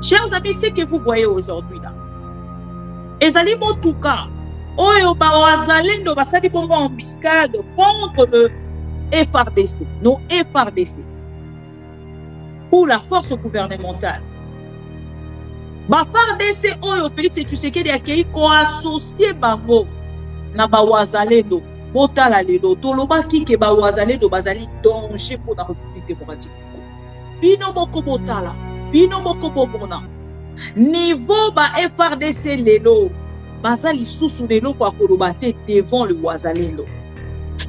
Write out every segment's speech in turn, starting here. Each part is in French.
Chers amis, ce que vous voyez aujourd'hui là, ezali motuka oyo bawazalendo basali bongo embuscade contre le FRDC, non FRDC, pour la force gouvernementale. Ba FRDC oyo Félix Tshisekedi akei ko associer bango na bawazalendo. Botala lelo tolobaki ke bawazalendo bazali danger pour la République démocratique. Bino moko botala, bino moko bomona. Niveau ba FRDC lelo, bazali sous lelo kwa kolobate devant le wazalendo.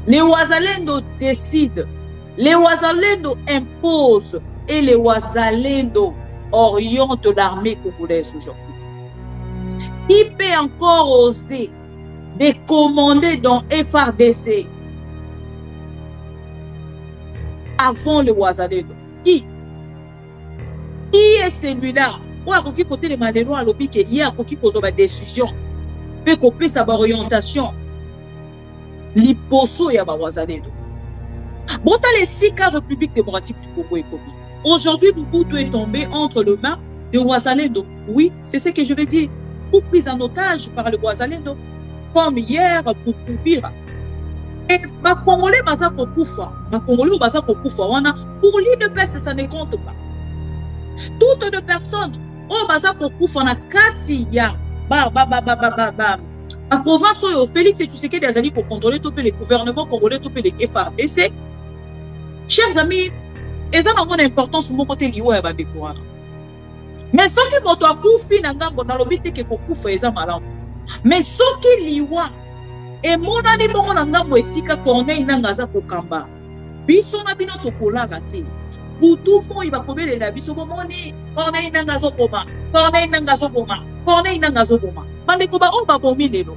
Les wazalendo décident, les wazalendo imposent et les wazalendo orientent l'armée congolaise aujourd'hui. Qui peut encore oser de commander dans FRDC avant le wazalendo? Qui est celui-là? Ou à qui côté de Malélo à l'objet qu'il y a qui pose ma décision, peut couper sa orientation, l'hyposo et à wazalendo. Bon, t'as les 6 cas République démocratique du Congo et Congo. Aujourd'hui, Mobutu est tombé entre les mains de wazalendo. Oui, c'est ce que je veux dire. Ou pris en otage par le wazalendo, comme hier pour Kouvira. Et ma Congolais baza kokoufa, ma Congolais baza kokoufa, pour l'IDPS ça ne compte pas. Toutes les personnes oh baza kokoufa na kati ya la province où Félix Tshisekedi azali ko contrôler tout le gouvernement congolais, tout le FRDC. Chers amis, et ça a une importance mon côté lié à Babeko. Mais ce qui moto akufi na ngambo na lobite ke kokufa eza malamu. Mais ce qui liwa et mon ani bongo na ngambo esika Corneille nangaza kokamba. Biso na bino to kolala te. Butu mo iba kobele la biso bomoni Corneille nangazo boma. Corneille nangazo boma. Corneille nangazo boma. Bande ko ba o ba bomi lelo.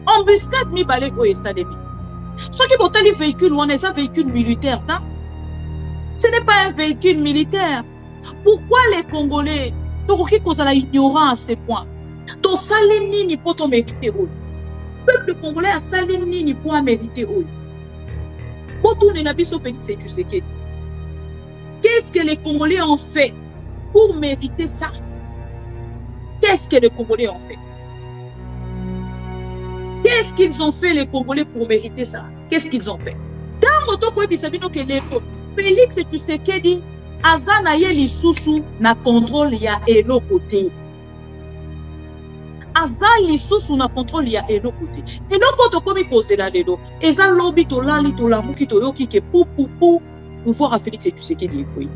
Embuscade mi balé ko esalemi. Ce qui botali véhicule on est un véhicule militaire ta. Ce n'est pas un véhicule militaire. Pourquoi les Congolais tokoki kozala ignorant à ce point? To sali nini po to mériter oyo? Peuple congolais a sali nini po a mériter oyo? Botoune na biso Félix Tshisekedi. Qu'est-ce que les Congolais ont fait pour mériter ça? Qu'est-ce que les Congolais ont fait? Qu'est-ce qu'ils ont fait les Congolais pour mériter ça? Qu'est-ce qu'ils ont fait? Dans moto ko bisabino ke leko Félix Tshisekedi azana ye lisusu na contrôle ya elo côté. Azan lisusu na contrôle ya elo côté. Et donc quand komi kozela lelo, eza lobi to lali to lamuki to yoki ke pou pouvoir à Félix Tshisekedi ekoyi.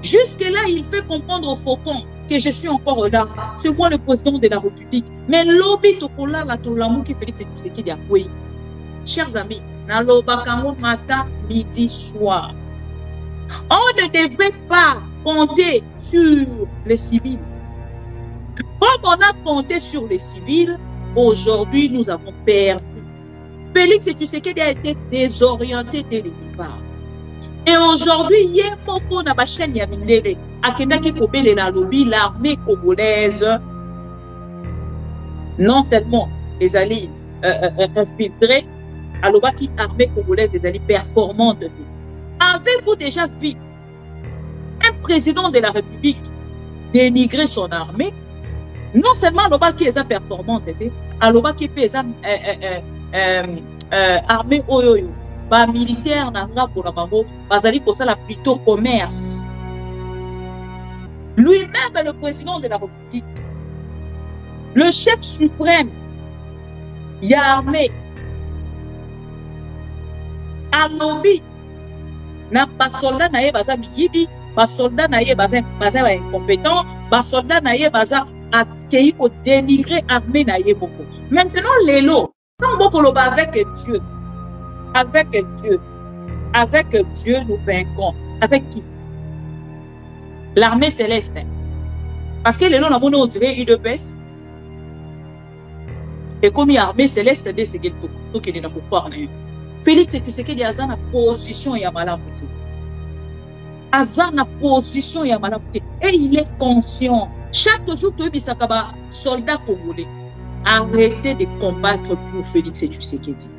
Jusque là, il fait comprendre au faucon que je suis encore là. C'est moi le président de la République. Mais lobi to kolala to lamuki Félix Tshisekedi ekoyi. Chers amis, na lobakango matin, midi, soir. On ne devrait pas compter sur les civils. Comme on a compté sur les civils, aujourd'hui nous avons perdu. Félix Tshisekedi a été désorienté dès le départ. Et aujourd'hui, il y a beaucoup de chaîne Yamindele, Akendaki Kobele na lobby, l'armée congolaise, non seulement les alliés infiltrés, à l'obaki armée congolaise, les alliés performantes. Avez-vous déjà vu un président de la République dénigrer son armée? Non seulement l'obaki est performante, à l'obaki est armée oyoyo, ba militaire nanga pour la bango, bazali pour ça la plutôt commerce. Lui-même le président de la République, le chef suprême, il y a armée, à lobby. Na pas soldat na ye baza miyibi, pas soldat na ye baza incompétent, pas soldat na ye baza akei ko dénigrer armée na ye beaucoup. Maintenant lelo, quand beaucoup loba avec Dieu, avec Dieu nous vaincrons. Avec qui? L'armée céleste. Parce que lelo na mono on dirait UDPS. Et comme il y a armée céleste de ce ghetto, tout qui est dans le pouvoir. Félix Tshisekedi a na position ya malamuti. Aza na position ya malamuti. Et il est conscient. Chaque jour, tu es un soldat congolais. Arrêtez de combattre pour Félix Tshisekedi.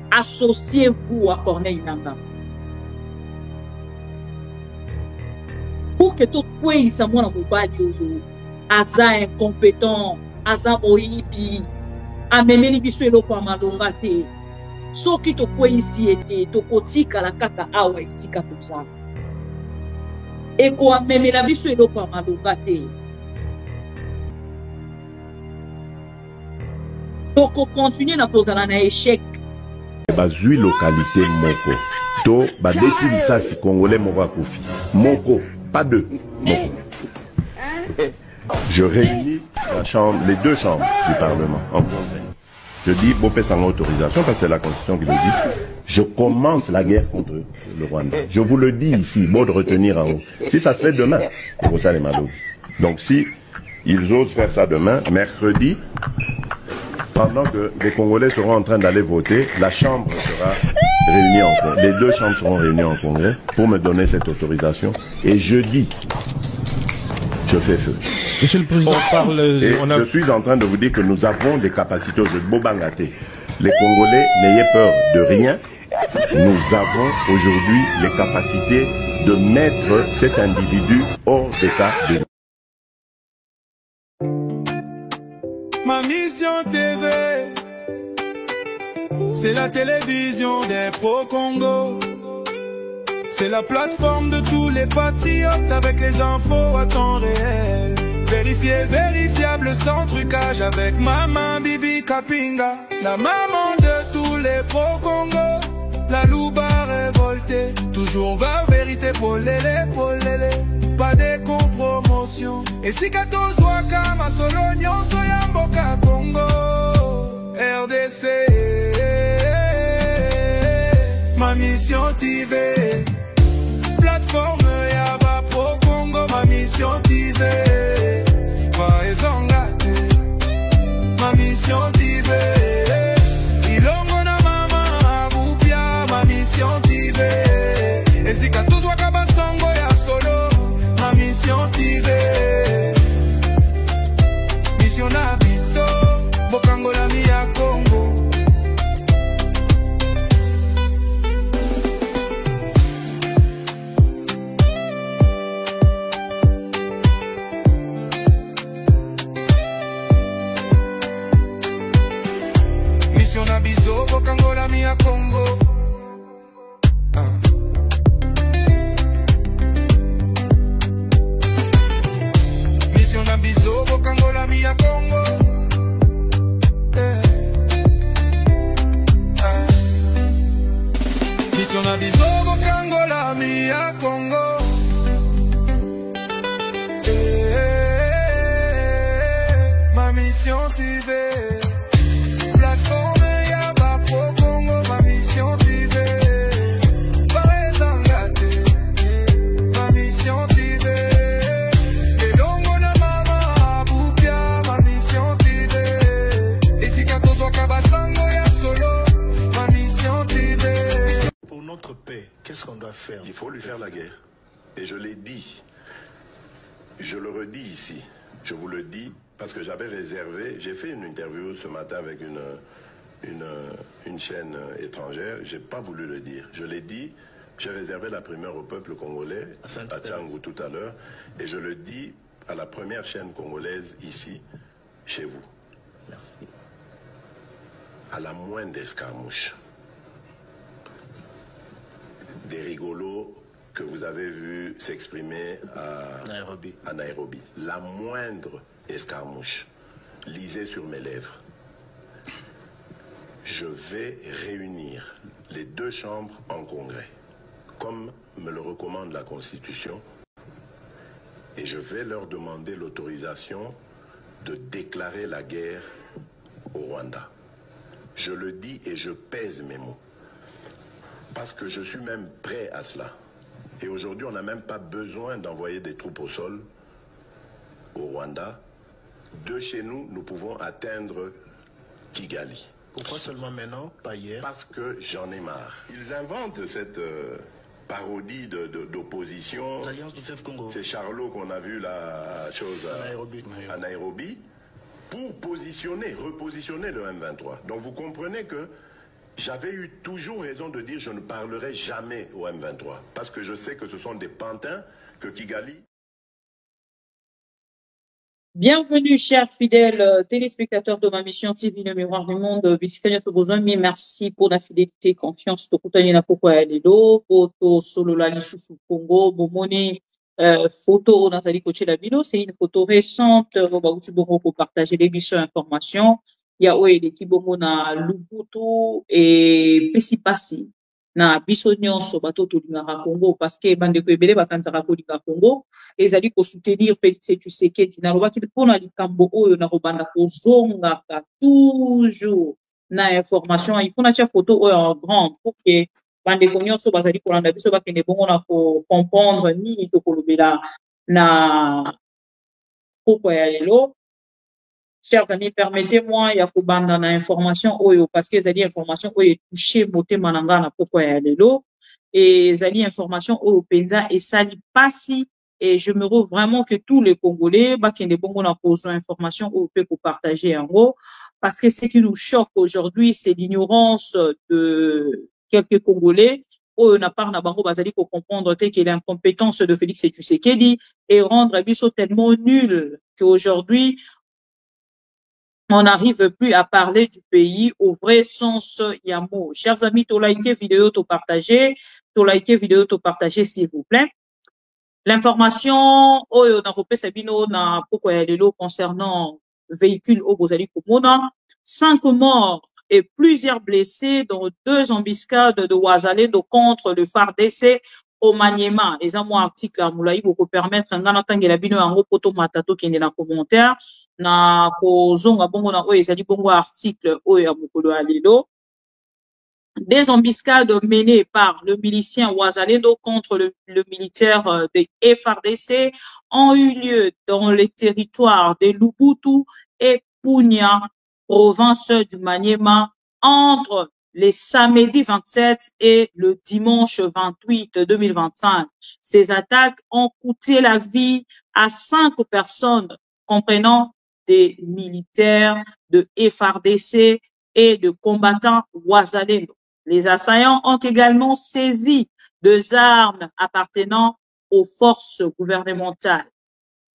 Associez-vous à Corneille Nangaa. pour que tout kweyisa mwana mobali oyo aza incompétent, aza moyibi, amemeli biso eloko ya malonga te. Soki tokweyisi ete tokotikala kaka awa esika toza. Eko amemela biso eloko ya malonga te. Toko continuer na kozala na échec. Bazui localité moko. To badeki lisasi congolais moko akufi. Moko, pas deux. Moko. Je réunis les deux chambres du Parlement en congrès. Je dis, Bopé sans autorisation, parce que c'est la Constitution qui le dit, je commence la guerre contre le Rwanda. Je vous le dis ici, bon de retenir en haut. Si ça se fait demain, c'est ça les malades. Donc si ils osent faire ça demain, mercredi, pendant que les Congolais seront en train d'aller voter, la Chambre sera réunie en congrès. Les deux chambres seront réunies en congrès pour me donner cette autorisation. Et jeudi, je fais feu. Monsieur le Président, je suis en train de vous dire que nous avons des capacités aujourd'hui. Bobangate. Les Congolais, n'ayez peur de rien. Nous avons aujourd'hui les capacités de mettre cet individu hors d'état de... Ma mission TV, c'est la télévision des pro-Congo. C'est la plateforme de tous les patriotes avec les infos à temps réel. Vérifié, vérifiable, sans trucage avec Maman Bibi Kapinga. La maman de tous les pro-Congo. La louba révoltée, toujours va vérité pour l'élé, pas de compromotion. Et si 14 waka ma solognon soyamboka Congo RDC. Ma mission TV, plateforme Yaba Pro Congo. Ma mission TV, ma mission TV. Ilongo na mama abupia. Ma mission TV. Et si 14 waka basango ya solo. Ma mission TV. Mission na biso bokangola mi ya Congo. Mission na biso bokangola mi ya Congo. Mission na biso bokangola mi ya Congo. Mission na biso bokangola mi ya Congo. Ma mission TV, plateforme Yaba Pro Congo. Ma mission TV, Paezangate. Ma mission TV, Elongo na mama abupia. Ma mission TV, et si 14 wakabasango ya solo. Ma mission TV. Pour notre paix, qu'est-ce qu'on doit faire? Il faut lui faire la guerre. Et je l'ai dit. Je le redis ici. Je vous le dis parce que j'avais réservé. J'ai fait une interview ce matin avec une chaîne étrangère. J'ai pas voulu le dire. Je l'ai dit. J'ai réservé la primeur au peuple congolais à Tchangou tout à l'heure. Et je le dis à la première chaîne congolaise ici, chez vous. Merci. À la moindre escarmouche, des rigolos que vous avez vu s'exprimer à Nairobi. La moindre escarmouche, lisez sur mes lèvres. Je vais réunir les deux chambres en congrès, comme me le recommande la Constitution, et je vais leur demander l'autorisation de déclarer la guerre au Rwanda. Je le dis et je pèse mes mots, parce que je suis même prêt à cela. Et aujourd'hui, on n'a même pas besoin d'envoyer des troupes au sol au Rwanda. De chez nous, nous pouvons atteindre Kigali. Pourquoi seulement maintenant, pas hier? Parce que j'en ai marre. Ils inventent cette parodie d'opposition. L'Alliance du Fleuve Congo. C'est Charlot qu'on a vu la chose à Nairobi pour repositionner le M23. Donc vous comprenez que j'avais eu toujours raison de dire je ne parlerai jamais au M23. Parce que je sais que ce sont des pantins que Kigali... Bienvenue, chers fidèles téléspectateurs de ma mission TV, le miroir du monde. Merci pour la fidélité, confiance. Photo solo la lisusu Congo, bomoni photo Nathalie Coche Labino, c'est une photo récente. Pour partager les missions informations. Il y a l'équipe na Lubutu et Pesipasi. Na biso nyonso bato tolingaka Congo parce que bandeko ebele bakanzaka kolingaka Congo ezali ko soutenir Félix Tshisekedi na lobaki mpona likambo oyo na kobanda kozongaka toujours na information il faut na tia photo oyo en grand pour que bandeko nyonso bazali kolanda biso bakende bongo na ko comprendre nini tokolobela na pokwa ya lelo. Chers amis, permettez-moi, il y a kubanda na information oyo, parce que zali information oyo touché moté mananga na pourquoi ya lelo, et zali information oyo penza et sali pasi, et je me retrouve vraiment que tous les Congolais, bah, qui ne bon na pose information oyo peut pour partager en gros, parce que ce qui nous choque aujourd'hui, c'est l'ignorance de quelques Congolais, oyo na part na bango bazali pour comprendre que l'incompétence de Félix Tshisekedi et rendre biso tellement nul qu'aujourd'hui, on n'arrive plus à parler du pays au vrai sens yamo. Chers amis, to liker vidéo, to partager, s'il vous plaît. L'information, oyo na kopé sabino na poko ya lelo concernant véhicule au Bozali Komona, 5 morts et plusieurs blessés dans 2 embuscades de Ouazalendo contre le FARDC au Maniema. Les amours articles à Moulaï pour permettre un la bino en poto matato qui est dans commentaire. Na kozonga bongo na oyo ezali bongo article oyo ya mokolo ya lelo. Des embuscades menées par le milicien Ouazalendo contre le militaire de FARDC ont eu lieu dans les territoires de Lubutu et Punya, province du Maniema, entre les samedis 27 et le dimanche 28 2025. Ces attaques ont coûté la vie à 5 personnes, comprenant des militaires de FARDC et de combattants Ouazalendo. Les assaillants ont également saisi 2 armes appartenant aux forces gouvernementales.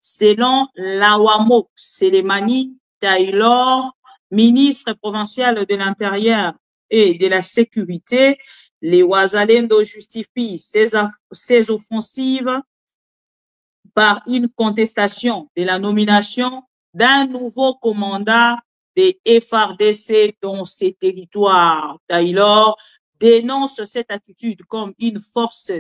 Selon Lawamo Selemani Taylor, ministre provincial de l'Intérieur et de la Sécurité, les Ouazalendo justifient ces offensives par une contestation de la nomination d'un nouveau commandant des FARDC dans ces territoires. Taylor dénonce cette attitude comme une force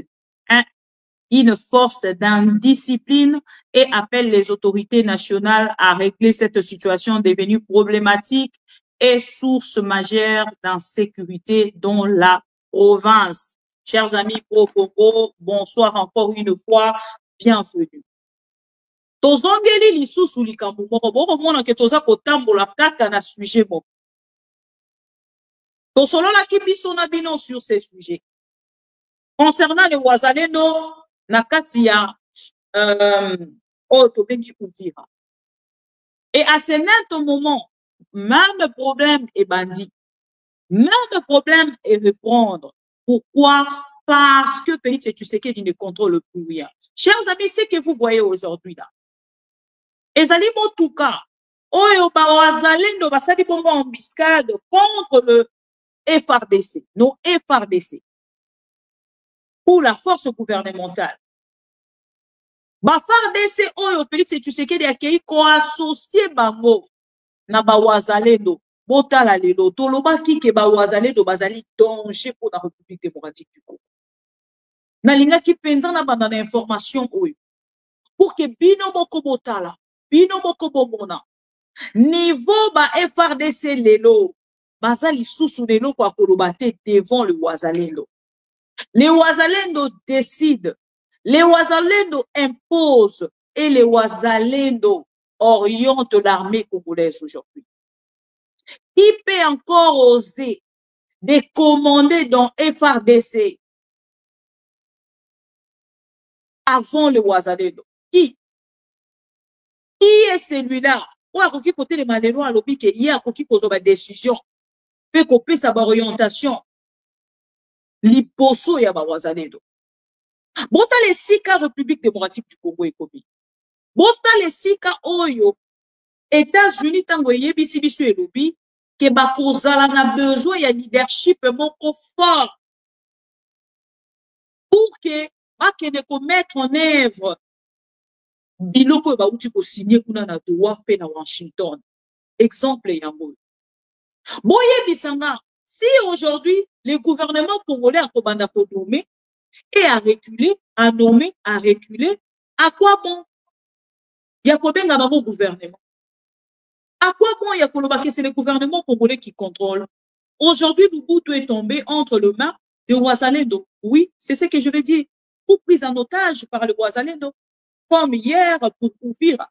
d'indiscipline et appelle les autorités nationales à régler cette situation devenue problématique et source majeure d'insécurité dans la province. Chers amis pro Congo, bonsoir encore une fois, bienvenue. Tozongeli lisusu likambo moko boko mona ke toza kotambola kaka na sujet moko. Tosolola ki biso na bino sur ces sujets. Concernant les Ouazalendo na kati ya tobengi Uvira. Et à ce net moment, même problème est bandit. Même problème est reprendre. Pourquoi? Parce que Félix Tshisekedi ne contrôle plus rien. Chers amis, ce que vous voyez aujourd'hui là, ezali motuka oyo ba Ouazalendo basali bongo embuscade contre le FARDC, non FARDC, pour la force gouvernementale. Ba FARDC oyo Félix Tshisekedi akei ko associé bango na ba Ouazalendo. Botala lelo tolobaki ke ba Ouazalendo bazali danger pour la République démocratique du Congo. Nalingaki penza na banda na information oyo pour que bino moko botala bino moko bomona niveau ba FARDC lelo bazali sous lelo kwa kolobate devant le Ouazalendo. Les Ouazalendo décident, les Ouazalendo imposent et les Ouazalendo orientent l'armée congolaise aujourd'hui. Qui peut encore oser de commander dans FARDC avant le Ouazalendo? Qui est celui-là? Ou à qui côté les malhéros à l'objet qu'il y a qui pose ma décision, peut couper sa orientation, l'hyposo ya ba Ouazalendo. Bota les 6 cas République démocratique du Congo et Kobi. Bota les 6 cas Oyo États-Unis tango yebisi biso elobi ke bakozala na besoin ya leadership moko fort pour que bakende ko mettre en œuvre biloko bauti ko signer kuna na droit pe na Washington. Exemple yango. Boyebisanga, si aujourd'hui le gouvernement congolais a kobanda ko nommer et à reculer, à nommer, à reculer, à quoi bon? Ya kobenga bango gouvernement. À quoi bon ya koloba que c'est le gouvernement congolais qui contrôle? Aujourd'hui, Mobutu est tombé entre les mains de Ouazalendo. Oui, c'est ce que je veux dire. Ou pris en otage par le Ouazalendo. Comme hier pour Ouvira.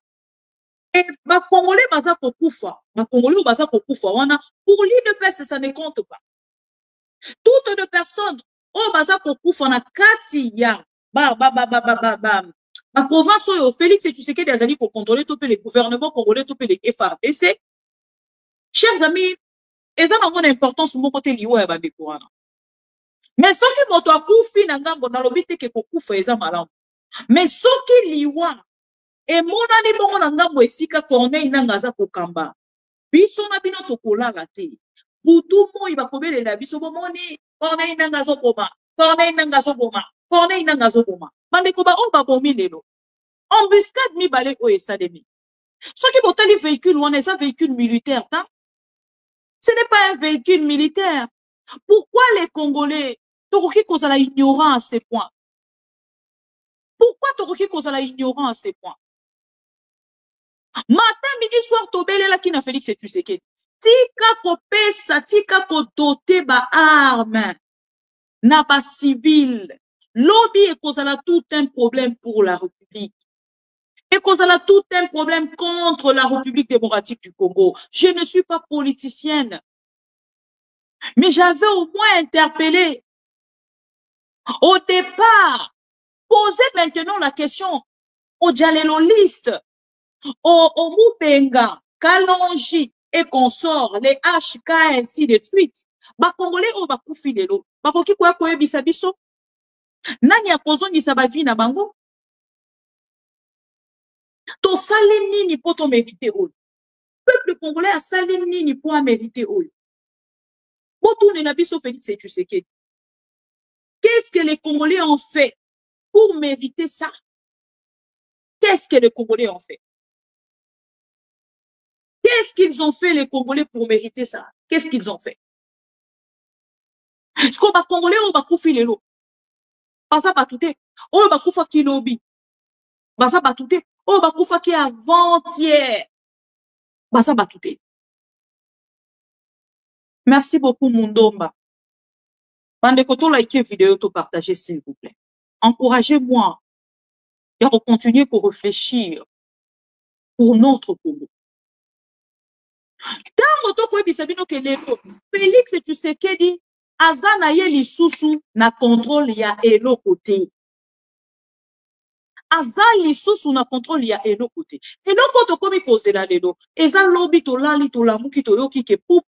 Et ma Congolais baza kokufa. Ma Congolais baza kokufa. Pour l'IDPS, ça ne compte pas. Toutes les personnes, oh baza kokufa na kati ya ba. La province où Félix et Tshisekedi des alliés pour contrôler tout le gouvernement congolais, tout le FARDC. Chers amis, et ça n'a pas d'importance sur mon côté lié à Babekouana. Mais ce qui m'a tout koufi na ngambo na lobite ke kokufa eza malamu. Mais ce qui liwa et mon ani bongo na ngambo esika Corneille nangaza kokamba. Biso na bino to kolala te. Butu mo iba kobelela biso bomoni Corneille nangazo boma. Corneille nangazo boma. Corneille nangazo boma. Bandeko ba o ba bomi lelo. Embuscade mi balé o esademi. Ce qui botali véhicule on est un véhicule militaire hein? Ce n'est pas un véhicule militaire. Pourquoi les Congolais Toroki kozala ignorant à ces points? Pourquoi Toroki kozala ignorant à ces points? Matin, midi, soir, tobele la kina Félix et Tshisekedi. Tika ko pesa, tika ko doté ba arme. Na ba civil. Lobby et kozala tout un problème pour la République. Et kozala tout un problème contre la République démocratique du Congo. Je ne suis pas politicienne. Mais j'avais au moins interpellé. Au départ, posez maintenant la question aux dialéloliste, aux Moupenga, Kalonji et consorts, les HK ainsi de suite. Ba Congolais au bakufi lelo. Ba koki kwa koye bisabiso. Nani a kozongi sa ba vie na bango? To sali nini po to mériter ol. Peuple congolais a sali nini po a mériter ol. Botoune na biso Félix et Tshisekedi. Qu'est-ce que les Congolais ont fait pour mériter ça? Qu'est-ce que les Congolais ont fait? Qu'est-ce qu'ils ont fait les Congolais pour mériter ça? Qu'est-ce qu'ils ont fait? Est-ce qu'on va Congolais ou va koufi lelo? Basa batouté. On va koufa ki lobi. Basa batouté. On va koufa ki avant-hier. Basa batouté. Merci beaucoup Mundomba. Pendant que likez vidéo, tout partager s'il vous plaît. Encouragez-moi à continuer pour réfléchir pour notre Congo. Félix Tshisekedi azana ye lisusu na contrôle ya elo côté. Azan lisusu na contrôle ya elo côté. Et donc quand on cause la lelo, eza lobby to lali to la muki to yoki ke pou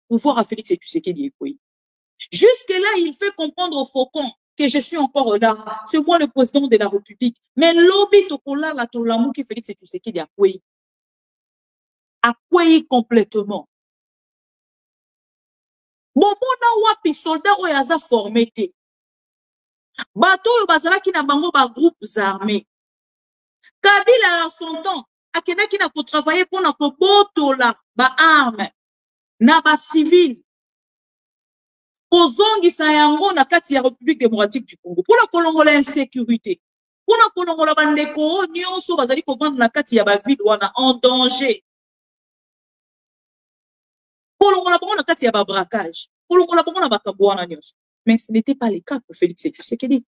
pouvoir à Félix Tshisekedi ekoyi. Jusque-là, il fait comprendre au Faucon que je suis encore là. C'est moi le président de la République. Mais lobby tokola la tolamu qui Félix Tshisekedi a quoi? A quoi complètement? Bon, mon wapi soldat ou yaza formé te. Bato yo bazala ki na bango ba groupes armés. Kabila à son temps, akena ki na ko travailler pour na ko botola ba armes na ba civil. Kozongisa yango na kati ya République démocratique du Congo. Pour la kolongola insécurité. Pour la kolongola bandeko nyonso bazali ko vendre na kati ya ba ville wana en danger. Kolongola bango na kati ya ba braquage. Kolongola bango na bakabwana nyonso. Mais ce n'était pas le cas pour Félix Tshisekedi.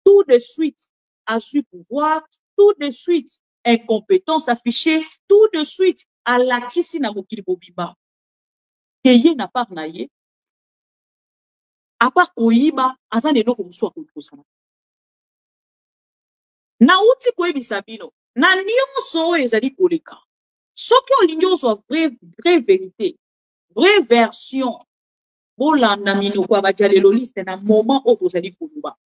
Tout de suite, à su pouvoir, tout de suite, incompétence affichée, tout de suite, à la kisi na mokili bobima. Keye na part na ye. À part koyiba, azan eloko musu akosana. Na uti koyebisa bino, na nyonso oyo ezali koleka. Soki olingi ozwa vraie vérité, vraie version, bolanda minoko abadialeloliste na moment oyo kozali koloba.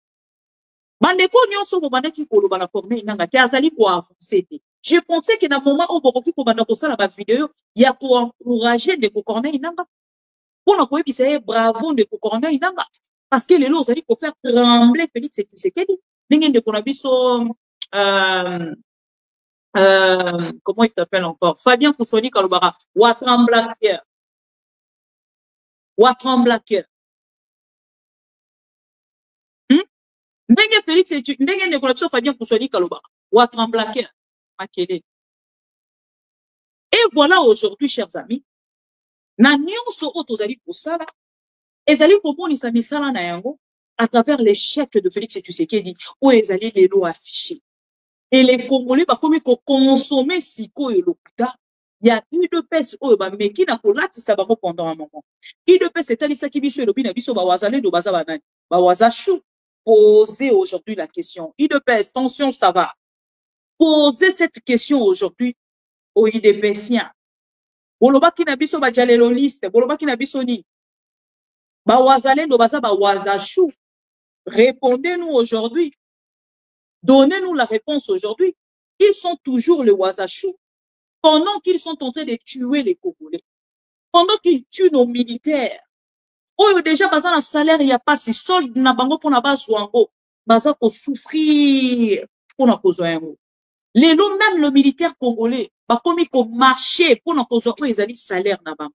Bandeko nyonso bobandaki koloba na Corneille Nangaa te azali ko avancer te. Je pensais que dans le moment où beaucoup de la vidéo, il y a pour encourager de Corneille Nanga. Pour nous dire bravo de Corneille Nanga. Parce que les lots, ça dit pour faire trembler Félix Tshisekedi. N'engagez de Konabiso, comment il s'appelle encore? Fabien Poussoni Kalubara. Ouattram Blacker. Ouattram Blacker. N'engagez Félix Tshisekedi. N'engagez de Konabiso Fabien Poussoni Kalubara. Ouattram Blacker. Et voilà aujourd'hui, chers amis, na nyonso otozali pour ça là, ezali komonisa misala na yango à travers l'échec de Félix Tshisekedi où ezali les lots affichés. Et les Congolais ba komi ko consommer siko et lokuta. Il y a UDPS ou ba meki na kolati sa bango pendant un moment. UDPS c'est alisa ki biso elobi na biso ba wazale do baza banani. Ba wazashu poser aujourd'hui la question. UDPS, tension, ça va. Posez cette question aujourd'hui aux UDPSiens. Bolobaki na biso ba jaleloliste, bolobaki na biso ni. Ba wazale do baza ba wazashu. Répondez-nous aujourd'hui. Donnez-nous la réponse aujourd'hui. Ils sont toujours les wazashu. Pendant qu'ils sont en train de tuer les Congolais. Pendant qu'ils tuent nos militaires. Oh, déjà, baza na salaire, il n'y a pas si solde na bango pour na base wango. Baza ko souffrir pour na kozoyango. Les lots, même le militaire congolais, bah, comme il marché pour nous causer ils avaient salaire na bango.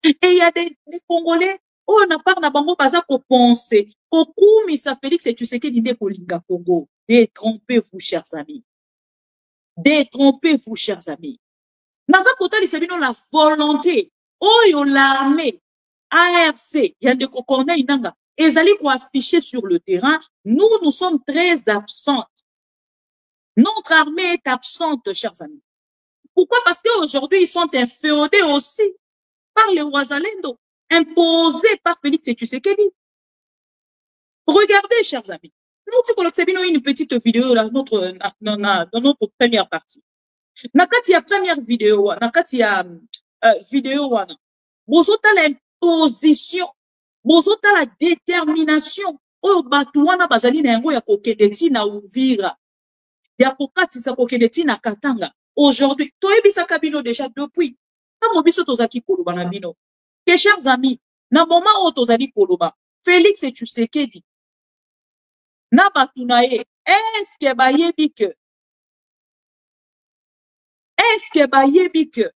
Et il y a des Congolais, oh, on a pas na bango, pas ça qu'on pense. Kokoumi, ça Félix et tu sais qu'il dit Kolinga Congo. Détrompez-vous, chers amis. Détrompez-vous, chers amis. Dans un côté, il s'agit de la volonté. Oh, l'armée, ARC, il y a des Corneille Nanga. Et ils allaient afficher sur le terrain. Nous sommes très absentes. Notre armée est absente, chers amis. Pourquoi? Parce qu'aujourd'hui, ils sont inféodés aussi par les Ouazalendo, imposés par Félix Tshisekedi. Regardez, chers amis. Nous, une petite vidéo là, dans notre première partie. Nakati ya première vidéo, nakati ya vidéo wana. Bozota l'imposition, bozota la détermination. Oh, batuwana bazali na yango ya kokedeti na Uvira. Ya kokatisa kokedeti na Katanga. Aujourd'hui, toyebisa kabino déjà depuis. Na mobiso tozaki koloba na bino. Que chers amis, na moment où tozali koloba, Félix Tshisekedi na batunaye, est-ce que bayebi que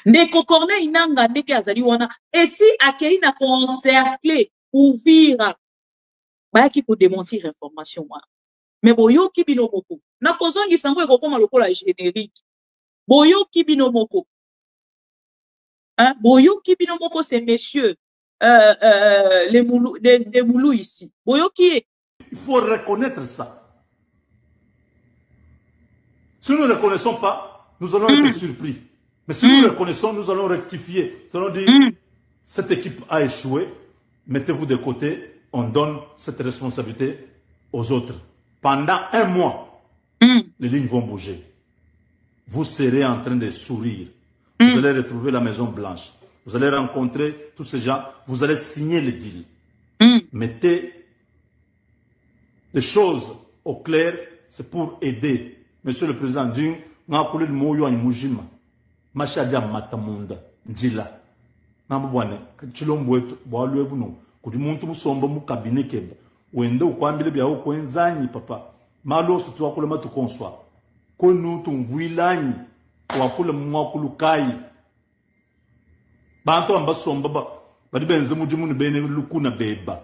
Ndeko Corneille Nanga ndeke azali wana et si akei na concercler Uvira bayaki ko démentir information wana. Mais boyoki bino moko na kozongi sango ekokoma lokola générique. Boyoki bino moko. Hein? Boyoki bino moko c'est messieurs les moulous ici. Boyoki. Il faut reconnaître ça. Si nous ne le reconnaissons pas, nous allons être surpris. Mais si nous le reconnaissons, nous allons rectifier. Nous allons dire, cette équipe a échoué, mettez-vous de côté, on donne cette responsabilité aux autres. Pendant un mois, les lignes vont bouger. Vous serez en train de sourire. Vous allez retrouver la Maison Blanche. Vous allez rencontrer tous ces gens. Vous allez signer le deal. Mettez les choses au clair, c'est pour aider. Monsieur le Président, Ding, on a appelé le mot Mujima. Machadia Matamunda, Njila. Nambouane, Chilomboeto, Boaluebuno, Kudimuntu Musomba Mukabine Keba. Wende ukwambile bya ukwenzanyi papa. Malo sutu wakule matu konswa. Konu tumvuilanyi. Wakule mwakulukai. Banto ambasomba ba. Badi benze mujimuni bene lukuna beba.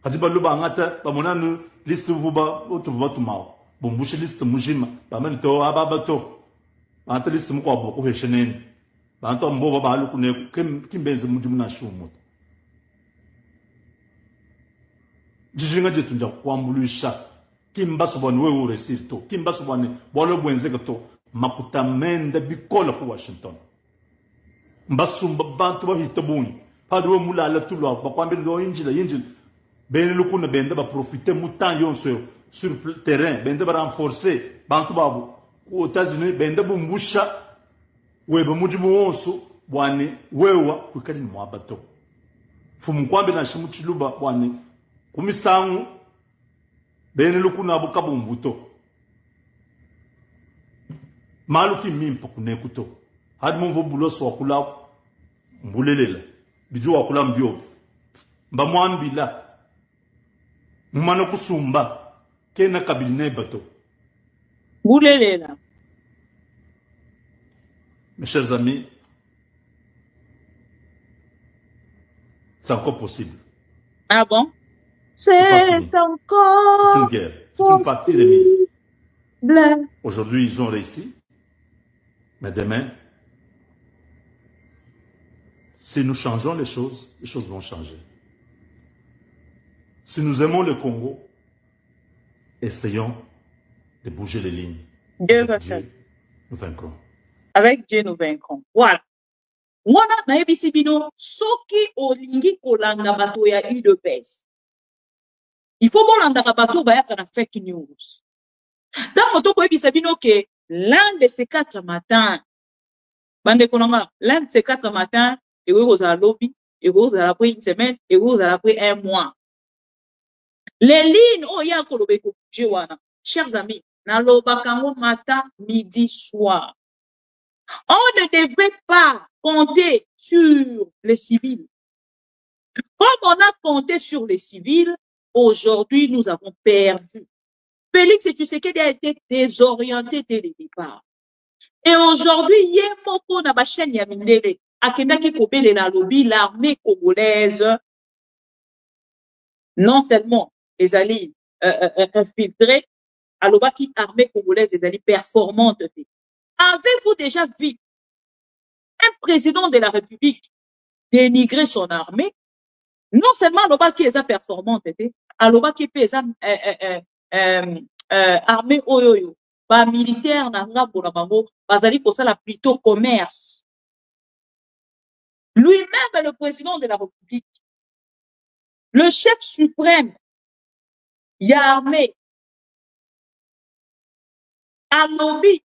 Kadiba luba angata, bamonanu liste vuba, otuvuba tumao. Bumbushi liste mujima. Bamani to ababato. Banto liste mukwa boku hesheneni. Banto amboba ba lukune kimbenze mujimuna shumuta. Jijinga jetunja kwambulisha kimba sobani wewe uresirto kimba sobani bolo bwenzeka to makuta mende bikola ku Washington mbasumba bantu bahitabuni padwe mulala tulwa bakwambira do injila bene lukuna bende ba profiter mutan yonso sur le terrain bende ba renforcer bantu babu ku États-Unis bende bumbusha webe mujimu wonso bwane wewa kwikali mwabato fumu kwambe na shimuchiluba bwane Kumisangu, bene lukuna bukabumbuto. Maluki mim pour qu'on écoute. Admon vo boulot so akula mbulelele. Bijo akula mbio. Ba mwambila. Mumano kusumba. Kena kabiline bato. Boulelela. Mes chers amis, c'est encore possible. Ah bon? C'est C'est encore une guerre. C'est une partie remise. possible. Aujourd'hui, ils ont réussi. Mais demain, si nous changeons les choses vont changer. Si nous aimons le Congo, essayons de bouger les lignes. Dieu va Avec faire. Dieu, nous vaincrons. Avec Dieu, nous vaincrons. Voilà. Wana na yebisi bino soki olingi kolanda bato ya UDPS. Il faut bolanda bato bayaka na fake news. Dans moto ko yebisa bino que l'un de ces 4 matins, bande konanga, l'un de ces 4 matins, et vous à lobby, et vous à après une semaine, et vous à après un mois. Les lignes oh ya ko lobeko wana. Chers amis, na lobakango matin, midi, soir. On ne devrait pas compter sur les civils. Comme on a compté sur les civils, aujourd'hui, nous avons perdu. Félix Tshisekedi a été désorienté dès le départ. Et aujourd'hui, Yemoko na ba chaîne ya mindele, akendaki kobele na lobby l'armée congolaise, non seulement les alliés infiltrés, alobaki armée congolaise, les alliés performantes. Avez-vous déjà vu un président de la République dénigrer son armée? Non seulement alobaki est performante, alobaki est armée oyoyo, ba militaire na ngambo na bango, bazali kosala plutôt commerce. Lui-même, le président de la République, le chef suprême, y a armé, alobi,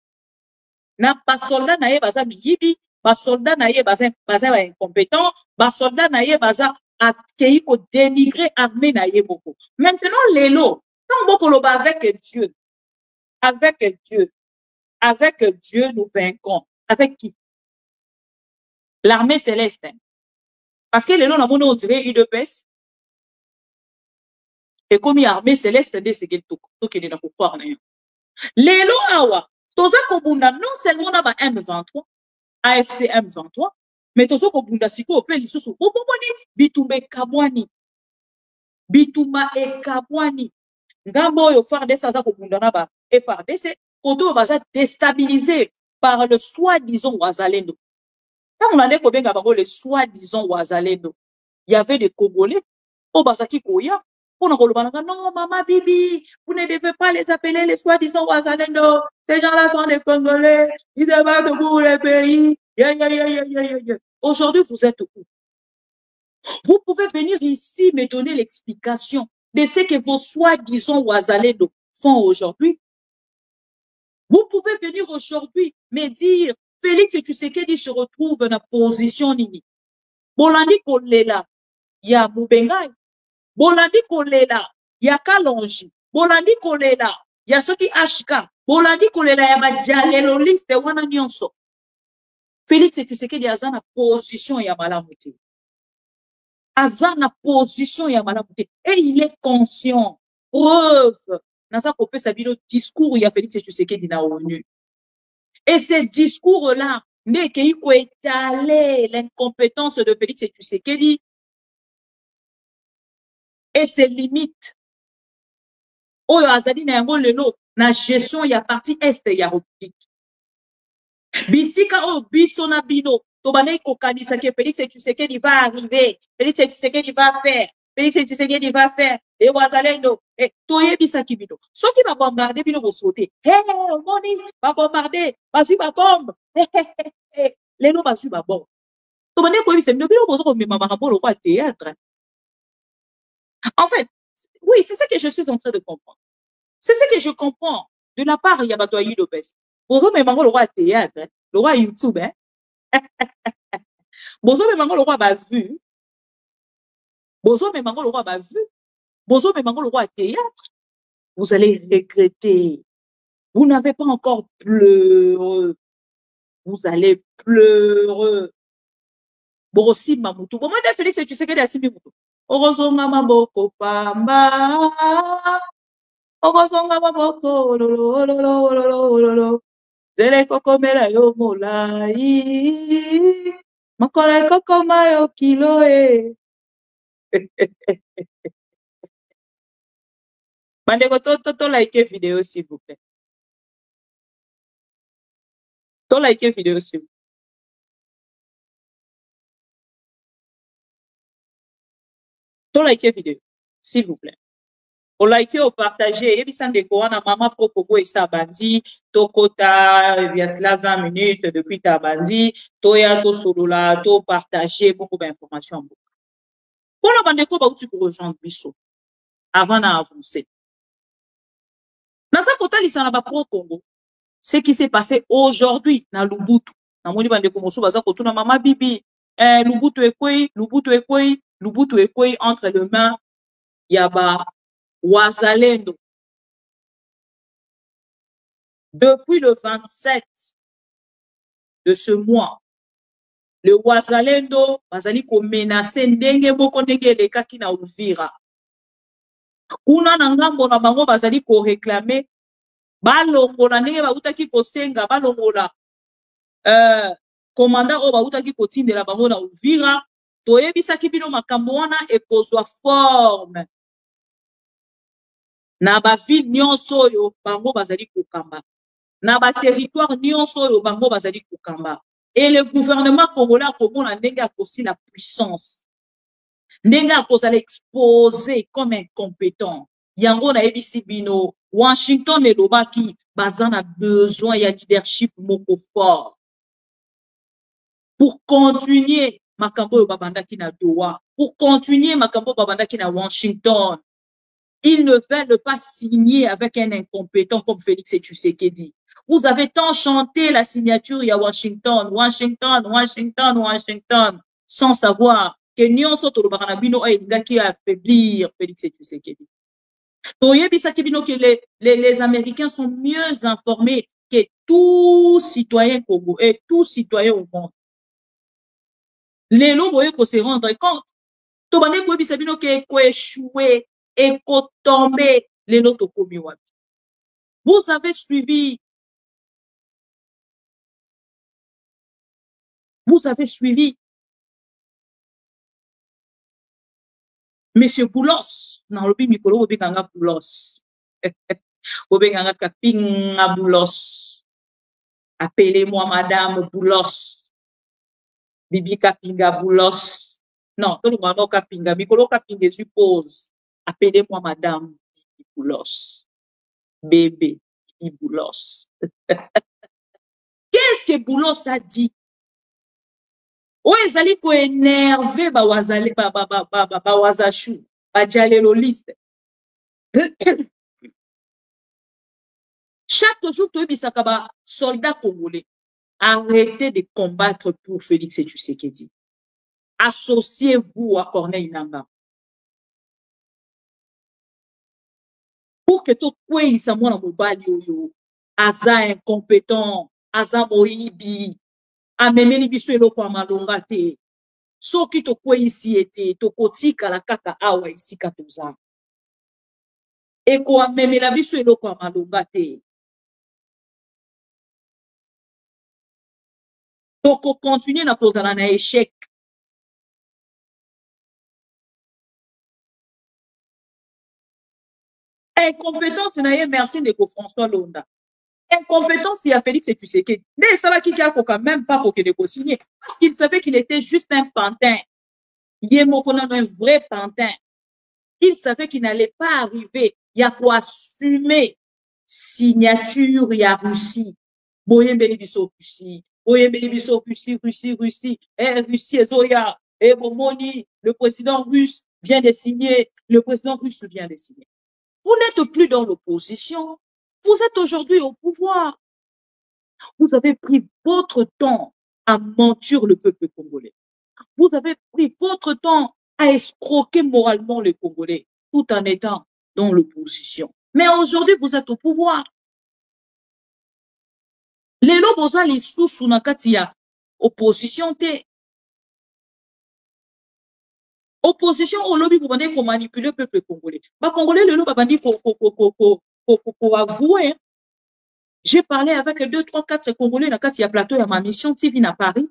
na pas soldat na ye baza miyibi, ba soldat na ye baza incompétent, ba soldat na ye baza akei ko dénigrer armée na ye beaucoup. Maintenant, l'élo, quand beaucoup l'oba avec Dieu, nous vaincrons. Avec qui? L'armée céleste. Parce que l'élo, on dirait UDPS. Et comme il y a armée céleste, c'est que tout est dans le pouvoir. L'élo, awa, toza kobunda, non seulement on a M23, AFC M23, mais toza kobunda siko ope lisusu. Bitumba e kabwani. Ngambo yo FARDC aza kobunda na ba FARDC, koto baza déstabilisé par le soi-disant Wazalendo. Quand on allait kobenga bango le soi-disant Wazalendo, il y avait des Congolais au Bazaki Koya. On a dit non, maman Bibi, vous ne devez pas les appeler les soi-disant Wazalendo. Ces gens-là sont des Congolais, ils se battent pour le pays. Aujourd'hui, vous êtes où? Vous pouvez venir ici me donner l'explication de ce que vos soi-disant Wazalendo font aujourd'hui. Vous pouvez venir aujourd'hui me dire, Félix Tshisekedi se retrouve dans la position nini. Bolandi Kolela, il y a Moubengai. Bolandi Kolela, il y a Kalonji. Bolandi Kolela, il y a Soki Ashka. Bolandi Kolela, il y a Madjalelo liste wana nyonso. Félix Tshisekedi a na position ya malamuti. Azana position ya malamuti. Et il est conscient. Preuve. Nasa kopé sa bilo discours ya Félix Tshisekedi na ONU. Et ce discours-là n'est qu'il faut étaler l'incompétence de Félix Tshisekedi et ses limites. Oyo azali na yango lelo na gestion ya partie est ya République. Bisika o biso na bino to banai ko kanisa ke Félix Tshisekedi va arriver, Félix Tshisekedi va faire, Félix Tshisekedi va faire et Wazalendo et toyebisa ki bino. Soki ba bombarder bino bo sauter. Moni ba bombarder, ba su ba bombe. Lelo ba su ba bombe. To banai ko yebisa bino bozo ko mema makambo lo kwa théâtre. En fait, oui, c'est ça que je suis en train de comprendre. C'est ce que je comprends de la part de Yabatoyi Lopez. Bozo me mango le roi théâtre, le roi YouTube, hein. Bozo me mango le roi ba vu. Bozo me mango le roi ba vu. Bozo me mango le roi théâtre. Vous allez regretter. Vous n'avez pas encore pleureux. Vous allez pleurer. Borosi mamutu. Bon, moi, Félix, tu sais que c'est Mutu. Orozonga maboko pamba. Orozonga maboko. Lolo. Zele koko mela yo molai. Makola koko mayo kilo e. Bandeko to like vidéo s'il vous plaît. To like vidéo s'il vous plaît. To like vidéo s'il vous plaît. Au like au partager et puis sans décorer na maman pour Kogo et sa bandi to kota il y a 20 minutes depuis ta bandi to ya to solo là to partager beaucoup d'informations. Pour la bande ko ba uti pour rejoindre biso avant d'avancer. Dans sa kota lisana ba pro Congo. Ce qui s'est passé aujourd'hui dans Lubutu. Na moni bande ko mosu baza ko tuna mama bibi Lubutu ekoi entre les mains yaba Wazalendo. Depuis le 27 de ce mois, le Wazalendo bazali ko menacer ndenge moko ndenge lekaki na Uvira. Kuna na ngambo na bango bazali ko réclamer balongola ndenge bautaki kosenga balongola commandant o bautaki kotindela bango na Uvira toyebisaki bino makambo wana ekozwa forme na ba ville nyonso oyo bango bazali kokamba na ba territoire nyonso oyo bango bazali kokamba et le gouvernement congolais akomona ndenge akosi la puissance ndenge akozala exposé comme incompétent yango na yebisi bino Washington elobaki baza na besoin ya leadership moko fort pour continuer makambo oyo babandaki na Doha pour continuer makambo babandaki na Washington. Ils ne veulent pas signer avec un incompétent comme Félix Tshisekedi. Vous avez tant chanté la signature à Washington, sans savoir que Nyonso Tolobaranabino a qui a affaiblir Félix Tshisekedi. Que les Américains sont mieux informés que tout citoyen Congo et tout citoyen au monde. Les lots voyez se rendre compte. Tobane ko bisa bino ke ko échoué et ko tomber les lots komi wapi. Vous avez suivi Monsieur Boulos na lobi mikolo obenganga Boulos. Obenganga kapinga Boulos. Appelez-moi Madame Boulos. Bibi Kapinga Boulos. Non, tout le monde Kapinga. Mikolo Kapinga suppose. Appelez-moi Madame Boulos. Bébé Boulos. Qu'est-ce que Boulos a dit? Ou ezali ko énervé ba wazali ba wazashu ba jaleloliste. Chaque jour tu bisaka ba soldat congolais. Arrêtez de combattre pour Félix Tshisekedi. Associez-vous à Corneille Nangaa. Pour que tout le monde soit mobile, aza incompétent, aza moibi, amemeli biso eloko amalonga te. Soki to kwe isi ete, to kotika la kaka awa isi katoza. Eko amemela biso eloko amalonga te. Toko continuer na kozala na échec. Incompétence na ye merci de François Londa. Incompétence il a Félix Tshisekedi. Mais ça va qui a quand même pas pour que de signer parce qu'il savait qu'il était juste un pantin. Il est un vrai pantin. Il savait qu'il n'allait pas arriver. Il y a quoi assumer signature il y a Russie. Boyembeli biso Russie. Boyembeli biso Russie. Russie ezoya. Et Bomoni, le président russe vient de signer. Le président russe vient de signer. Vous n'êtes plus dans l'opposition. Vous êtes aujourd'hui au pouvoir. Vous avez pris votre temps à mentir le peuple congolais. Vous avez pris votre temps à escroquer moralement les Congolais, tout en étant dans l'opposition. Mais aujourd'hui, vous êtes au pouvoir. Lelo boza lisusu na kati ya opposition te. Opposition au lobby pour manipuler le peuple congolais. Ba congolais lelo ba bandi pour avouer. J'ai parlé avec 2, 3, 4 congolais na kati ya plateau ya ma mission TV na Paris.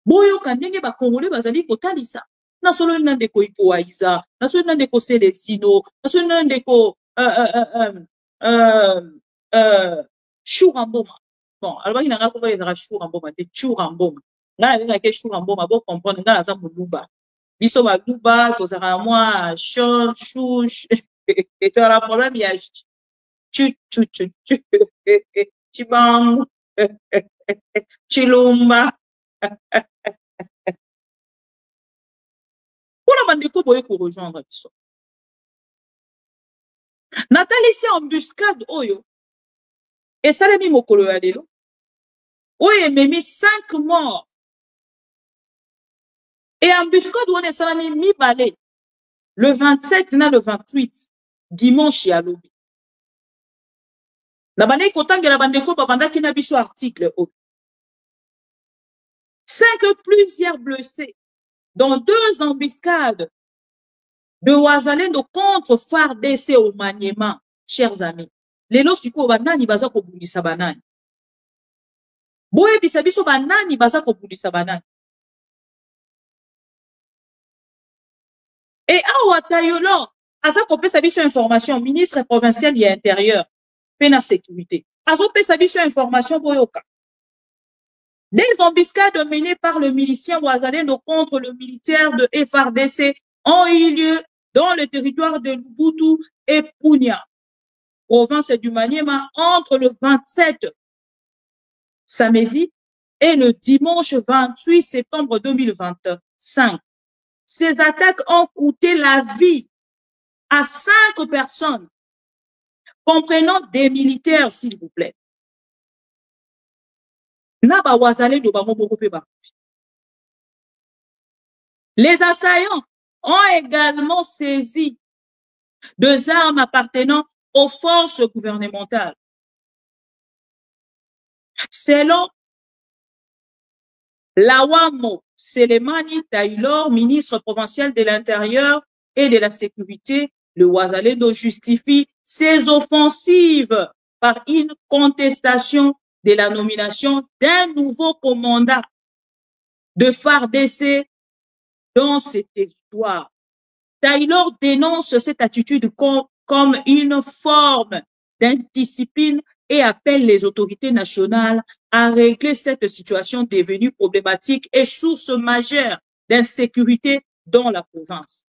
Boyo kandenge ba congolais bazali kotalisa. Na solo nande ko Ipoaiza, na solo nande ko Celestino, na solo nande ko Chouramboma. Bon, alors il n'a pas compris les Chouramboma, c'est Chouramboma. Là, il y a quelque Chouramboma, bon comprendre, là, ça Moulouba. Biso Moulouba, to sera moi, chouch, et tu as le problème, il y a chibang, chilumba. Pour la bande ko boye ko rejoindre biso. Nathalie c'est embuscade oyo. Et ça les mokolo ya lelo. Oyo memi 5 morts. Et embuscade on est salami mi balé. Le 27 na le 28 dimanche ya lobi. Na bande kotange la bande ko babanda ki na biso article oyo. 5 plusieurs blessés dans 2 embuscades de Wazalendo contre FARDC au Maniema, chers amis. Lelo siko banani baza ko bundisa banani. Boye bisabiso banani baza ko bundisa banani. Et awa tayolo, asa ko pesa biso information ministre provincial de l'intérieur, pena sécurité. Aso pesa biso information boyoka. Des embuscades menées par le milicien Wazalendo contre le militaire de FARDC ont eu lieu dans le territoire de Lubutu et Punia, province du Maniema, entre le 27 samedi et le dimanche 28 septembre 2025. Ces attaques ont coûté la vie à 5 personnes, comprenant des militaires, s'il vous plaît. Les assaillants ont également saisi 2 armes appartenant aux forces gouvernementales. Selon Lawamo Selemani Taylor, ministre provincial de l'Intérieur et de la Sécurité, le Wazalendo justifie ses offensives par une contestation de la nomination d'un nouveau commandant de FARDC dans ces territoires. Taylor dénonce cette attitude comme une forme d'indiscipline et appelle les autorités nationales à régler cette situation devenue problématique et source majeure d'insécurité dans la province.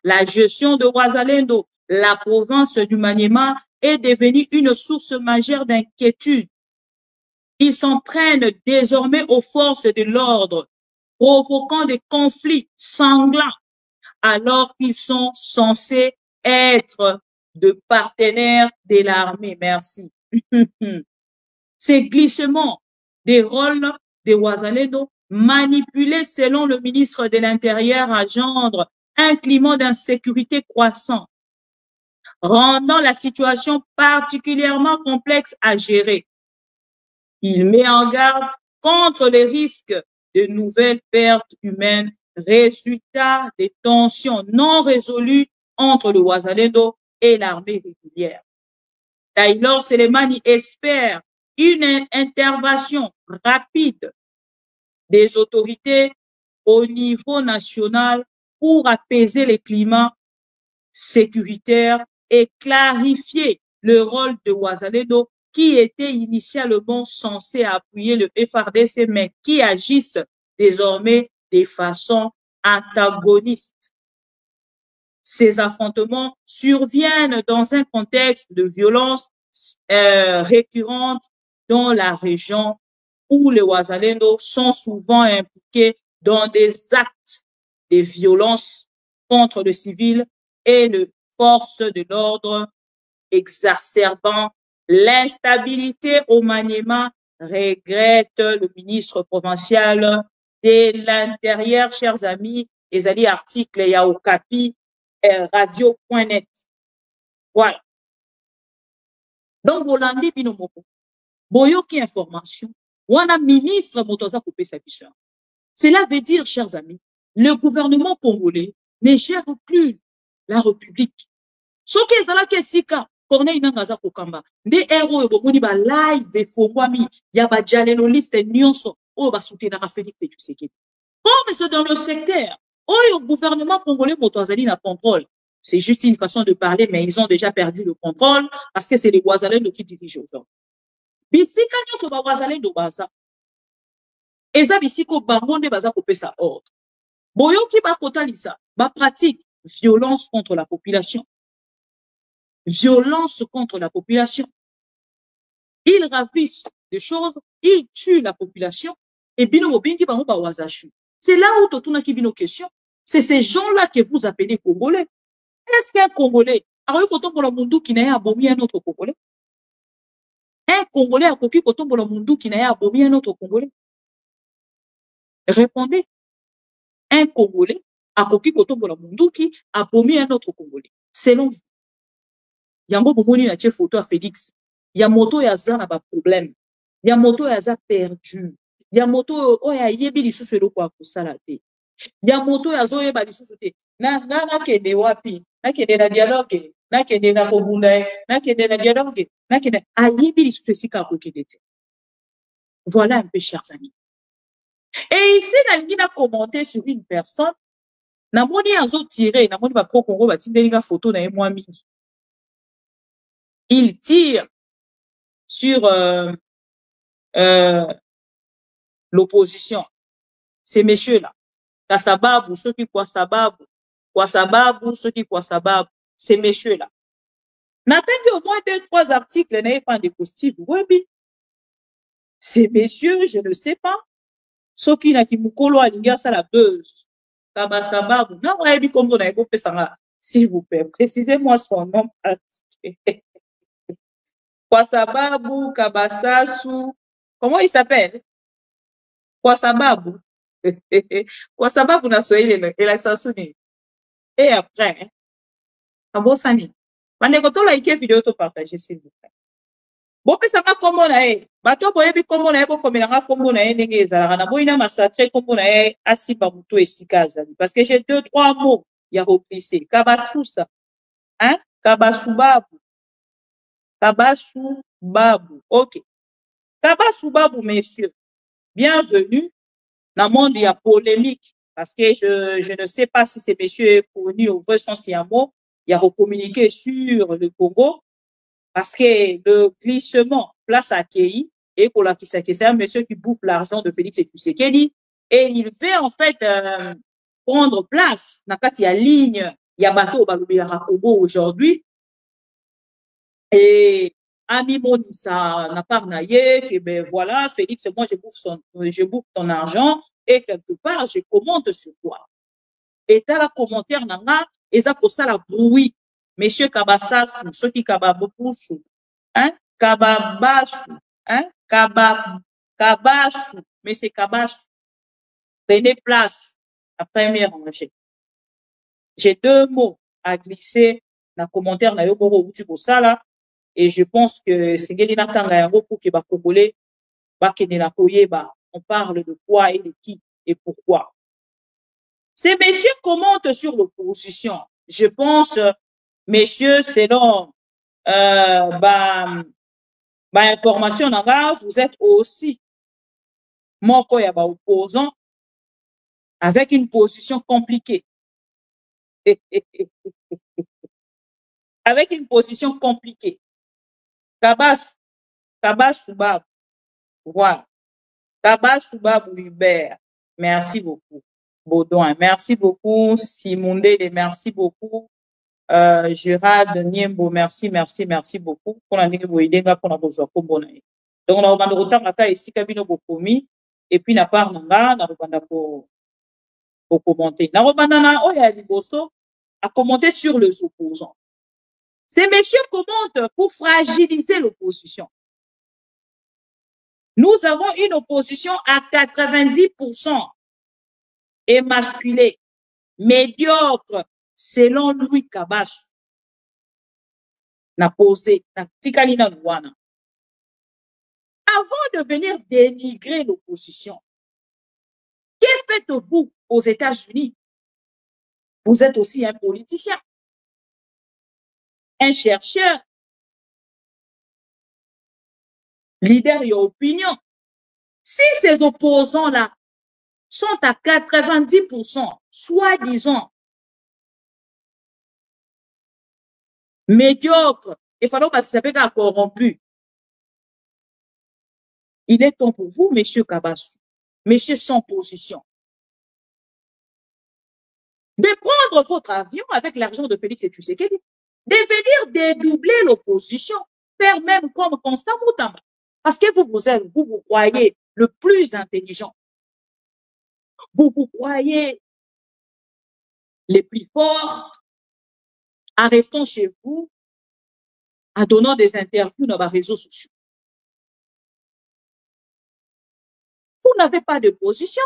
La gestion de Wazalendo, la province du Maniema, est devenue une source majeure d'inquiétude. Ils s'en prennent désormais aux forces de l'ordre, provoquant des conflits sanglants, alors qu'ils sont censés être de partenaires de l'armée. Merci. Ces glissements des rôles de Wazalendo, manipulés selon le ministre de l'Intérieur, engendrent un climat d'insécurité croissant, rendant la situation particulièrement complexe à gérer. Il met en garde contre les risques de nouvelles pertes humaines, résultat des tensions non résolues entre le Wazalendo et l'armée régulière. Taylor Selemani espère une intervention rapide des autorités au niveau national pour apaiser les climats sécuritaires et clarifier le rôle de Wazalendo qui était initialement censé appuyer le FARDC mais qui agissent désormais de façon antagoniste. Ces affrontements surviennent dans un contexte de violence récurrente dans la région où les Wazalendo sont souvent impliqués dans des actes de violence contre le civil et les forces de l'ordre, exacerbant l'instabilité au Maniema, regrette le ministre provincial de l'Intérieur, chers amis. Ezali article ya Okapi radio.net. Voilà. Donc, Bolandi Binomoko. boyoki information, wana ministre motoza coupé sa bicho. Cela veut dire, chers amis, le gouvernement congolais ne gère plus la République. Ce qui est là, Kessika, Corneille Nangaza Kokamba, des héros, boni ba live, fongwami, yaba jalelo liste nyonso, o ba soutenir Félix Tshisekedi. Comme c'est dans le secteur, le gouvernement congolais motoazali na contrôle. C'est juste une façon de parler, mais ils ont déjà perdu le contrôle parce que c'est les Ouazalendo qui dirigent aujourd'hui. Bisika nyonso ba Ouazalendo baza. Eza bisiko bangonde baza kopesa ordre. Boyoki ba kotalisa, ba pratique violence contre la population. Violence contre la population. Ils ravissent des choses, ils tuent la population et bino mobingi bango ba wazachu. C'est là où totuna ki bino question. C'est ces gens-là que vous appelez Congolais. Est-ce qu'un Congolais, alors kotombola mundu ki na ya abomi un autre Congolais? Un Congolais a koki kotombola mundu ki na ya abomi un autre Congolais? Répondez. Un Congolais a koki kotombola mundu ki abomi un autre Congolais. Selon vous. Yango bomoni na tie photo à Félix. Ya moto ya za na ba problème. Ya moto ya za perdu. Ya moto o ya yebi lisusu eloko akosala te. Ya moto ya zo yeba lisusu te. Na kende wapi? Na kende na dialogue, na kende na kobunda, na kende na dialogue, na kende ayebi lisusu esika akokende te. Voilà un peu, chers amis. Et ici, nalingi na commenter sur une personne. Na moni azo tiré, na moni ba pro Congo ba tindelinga photo na ye mwa mingi. Il tire sur l'opposition. Ces messieurs-là. Kasababu, ceux qui quoi sababu, ceux qui quoi sababu, ces messieurs-là. N'attendez au moins 2-3 articles, n'ayez pas de costume. Oui, ces messieurs, je ne sais pas. Ceux qui n'a qui mukolo alinga ça la buzz. Kabasababu. Non, ouais, comme on a évoqué ça, s'il vous plaît, précisez-moi son nom. Kwasababu, Kabasasu, comment il s'appelle? Kwasababu. Kwasababu na Swahili, et la Sasuni. Et après, Abosani. Manekoto la ike vidéo to partager, s'il vous plaît. Bon, ça va comme on a, bato boyebi comme on a, comme on a, comme on a, n'engeza, na boina massacré comme on a, asiba muto et sikaza. Parce que j'ai 2-3 mots, ya replissé. Kabasusa, hein? Kabasubabu. Kabasubabu. Ok. Kabasubabu, messieurs. Bienvenue dans le monde, il y a polémique. Parce que je ne sais pas si ces messieurs est connu au vrai sens il y a un mot. Il y a recommuniqué sur le Congo. Parce que le glissement place à Kei, et pour la Kisake, c'est un monsieur qui bouffe l'argent de Félix Tshisekedi. Et il veut en fait prendre place. Il y a ligne, il y a bateau au Congo aujourd'hui. Et Ami Monissa n'a pas naïe, que ben voilà, Félix, moi je bouffe ton argent et quelque part je commente sur toi. Et t'as la commentaire nanga, et ça pour ça la bruit. Monsieur Kabasasu, ceux qui Kababopusu, hein, Kababasu, hein, Kabasu, monsieur Kabasu, prenez place à première rangée. J'ai 2 mots à glisser dans le commentaire na yoboro uti pour ça là. Et je pense que c'est Gelina Tangayango pour que Congolais, on parle de quoi et de qui et pourquoi. Ces messieurs commentent sur l'opposition. Je pense, messieurs, selon information, vous êtes aussi moko ya opposant avec une position compliquée. Avec une position compliquée. Kabasubabu. Voilà. Kabasubabu Hubert. Merci beaucoup. Baudouin. Merci beaucoup. Simondele, merci beaucoup. Gérard Niembo, merci beaucoup. Pour la Nigeria, pour la besoin pour donc on a demandé autant à ici Kabino Bokomi et puis na part nanga na rubanda pour commenter. Na rubanda na oya liboso a commenté sur les opposants. Ces messieurs commentent pour fragiliser l'opposition. Nous avons une opposition à 90% émasculée, médiocre, selon Louis Kabasu. Na posé, na tikali na luana. avant de venir dénigrer l'opposition, que faites-vous aux États-Unis? Vous êtes aussi un politicien, un chercheur, leader et opinion. Si ces opposants-là sont à 90%, soi-disant, médiocres, il faut pas que ça soit corrompu. Il est temps pour vous, monsieur Kabassou, monsieur sans position, de prendre votre avion avec l'argent de Félix Tshisekedi, de venir dédoubler l'opposition, faire même comme Constant Moutamba. Parce que vous croyez le plus intelligent. Vous croyez les plus forts en restant chez vous, en donnant des interviews dans les réseaux sociaux. Vous n'avez pas de position.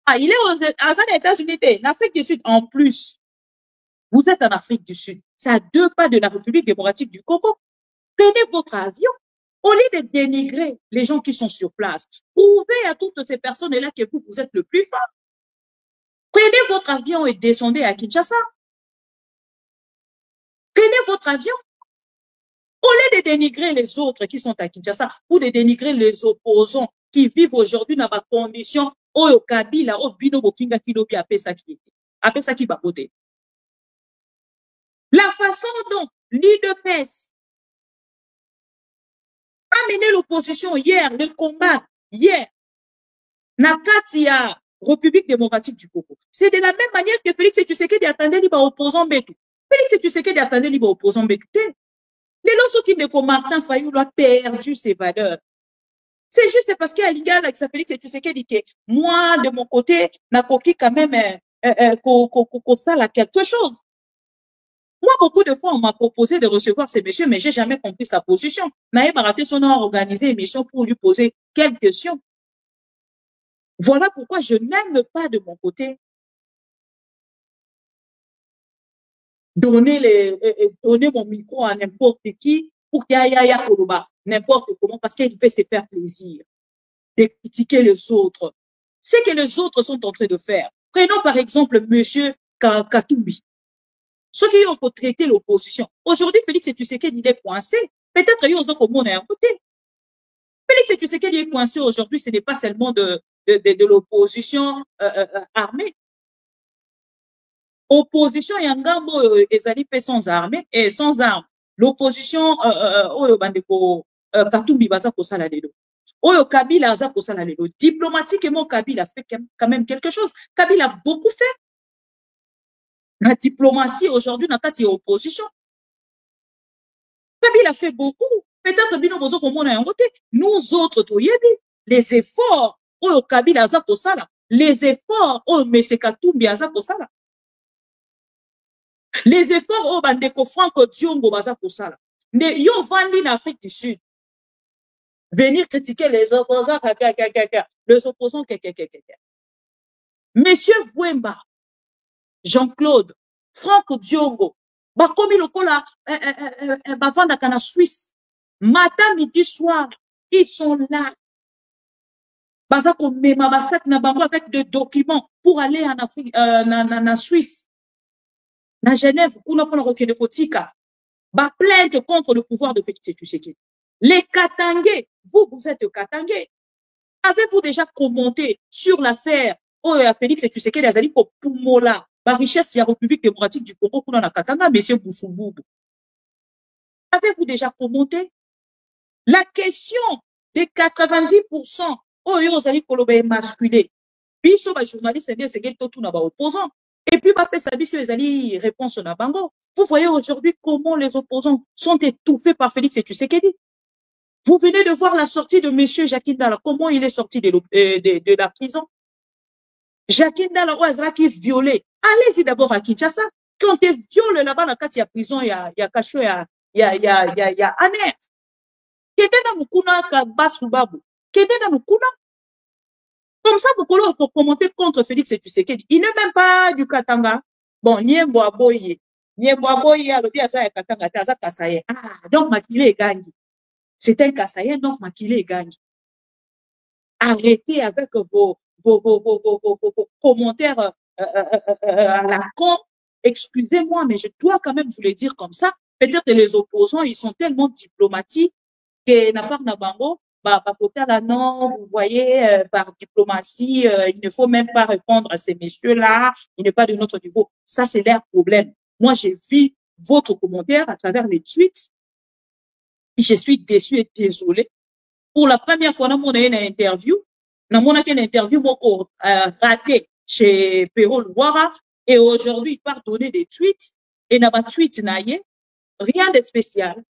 Ah, il est aux États-Unis, en Afrique du Sud en plus. Vous êtes en Afrique du Sud. C'est à 2 pas de la République démocratique du Congo. Prenez votre avion. Au lieu de dénigrer les gens qui sont sur place, prouvez à toutes ces personnes-là que vous êtes le plus fort. Prenez votre avion et descendez à Kinshasa. Prenez votre avion. Au lieu de dénigrer les autres qui sont à Kinshasa ou de dénigrer les opposants qui vivent aujourd'hui dans ma condition, au Kabila, au Bino Bokinga Kilobi, à Pesa qui va voter. La façon dont l'IDPS a mené l'opposition hier, le combat hier, Nakatia, République démocratique du Congo. C'est de la même manière que Félix Tshisekedi attendait libre opposant Betou. Félix Tshisekedi attendait libre opposant Betou. Les lorsqu'ils qui de Martin Fayou a perdu ses valeurs. C'est juste parce qu'il y a l'égard avec sa Félix Tshisekedi que moi, de mon côté, n'a coquille quand même ça là quelque chose. Moi, beaucoup de fois, on m'a proposé de recevoir ces messieurs, mais j'ai jamais compris sa position. Naïb a raté son a organisé une émission pour lui poser quelques questions. Voilà pourquoi je n'aime pas de mon côté donner mon micro à n'importe qui pour qu'il y ait n'importe comment, parce qu'il veut se faire plaisir de critiquer les autres. C'est que les autres sont en train de faire. Prenons par exemple monsieur Katumbi. Ceux qui ont traité l'opposition. Aujourd'hui, Félix Tshisekedi il est coincé. Peut-être qu'il y a un monde à côté. Félix Tshisekedi est coincé aujourd'hui, ce n'est pas seulement de l'opposition armée. Opposition Yangambo ezali pe sans armée et sans armes. L'opposition oyo bandeko Katumbi baza kosala lelo. Oyo Kabila aza kosala lelo. Diplomatiquement Kabila fait quand même quelque chose. Kabila a beaucoup fait. La diplomatie aujourd'hui n'a pas de opposition. Kabila a fait beaucoup. Peut-être bino bozo komona yango te. Nous autres toyebi les efforts oyo Kabila aza kosala. Les efforts oyo Mese Katumbi aza kosala. Les efforts au bandeko Franco Diongo baza kosala. Ne yo vandi en Afrique du Sud. Venir critiquer les opposants, les opposants, Monsieur Bouemba, Jean-Claude, Franco Diongo, bakomi lokola bavandaka na Suisse. Matin, midi, soir, ils sont là. Baza komema basak na bango avec des documents pour aller en Afrique, na Suisse. Na Genève, on a de Kotika, plainte contre le pouvoir de Félix Tshisekedi. Les Katangais, vous êtes Katangais. Avez-vous déjà commenté sur l'affaire Félix Tshisekedi azali pour Pumola, la richesse de la République démocratique du Congo, qu'on a Katanga, monsieur Boussoumboubou. Avez-vous déjà commenté la question des 90% azali koloba masculé. Biso ba journaliste c'est tout na ba opposant. Et puis, réponse na bango. Vous voyez aujourd'hui comment les opposants sont étouffés par Félix Tshisekedi. Vous venez de voir la sortie de monsieur Jacques Ndala. Comment il est sorti de la prison? Jacques Ndala, qui est violé. Allez-y d'abord à Kinshasa. Quand tu violes là-bas, dans la prison, il y a Kacho, il y a Aner. Kedena Mukuna Kabasubabu. Kedena Mukuna. Comme ça, vous pouvez commenter contre Félix Tshisekedi. Il n'est même pas du Katanga. Bon, Niembo Aboye. Niembo Aboye, le bien ça est Katanga, Taza Kasaye. Ah, donc Makile est gagné. C'est un Kassaïen, donc Makile gagne. Arrêtez avec vos commentaires à la con. Excusez-moi, mais je dois quand même vous le dire comme ça. Peut-être que les opposants, ils sont tellement diplomatiques que n'a pas Nabango, non, vous voyez, par diplomatie, il ne faut même pas répondre à ces messieurs-là, il n'est pas de notre niveau. Ça, c'est leur problème. Moi, j'ai vu votre commentaire à travers les tweets. Je suis déçu et désolé. Pour la première fois, dans une interview, raté chez Perrault Louara, et aujourd'hui, il part donner des tweets, et n'a pas tweet naïe, rien de spécial.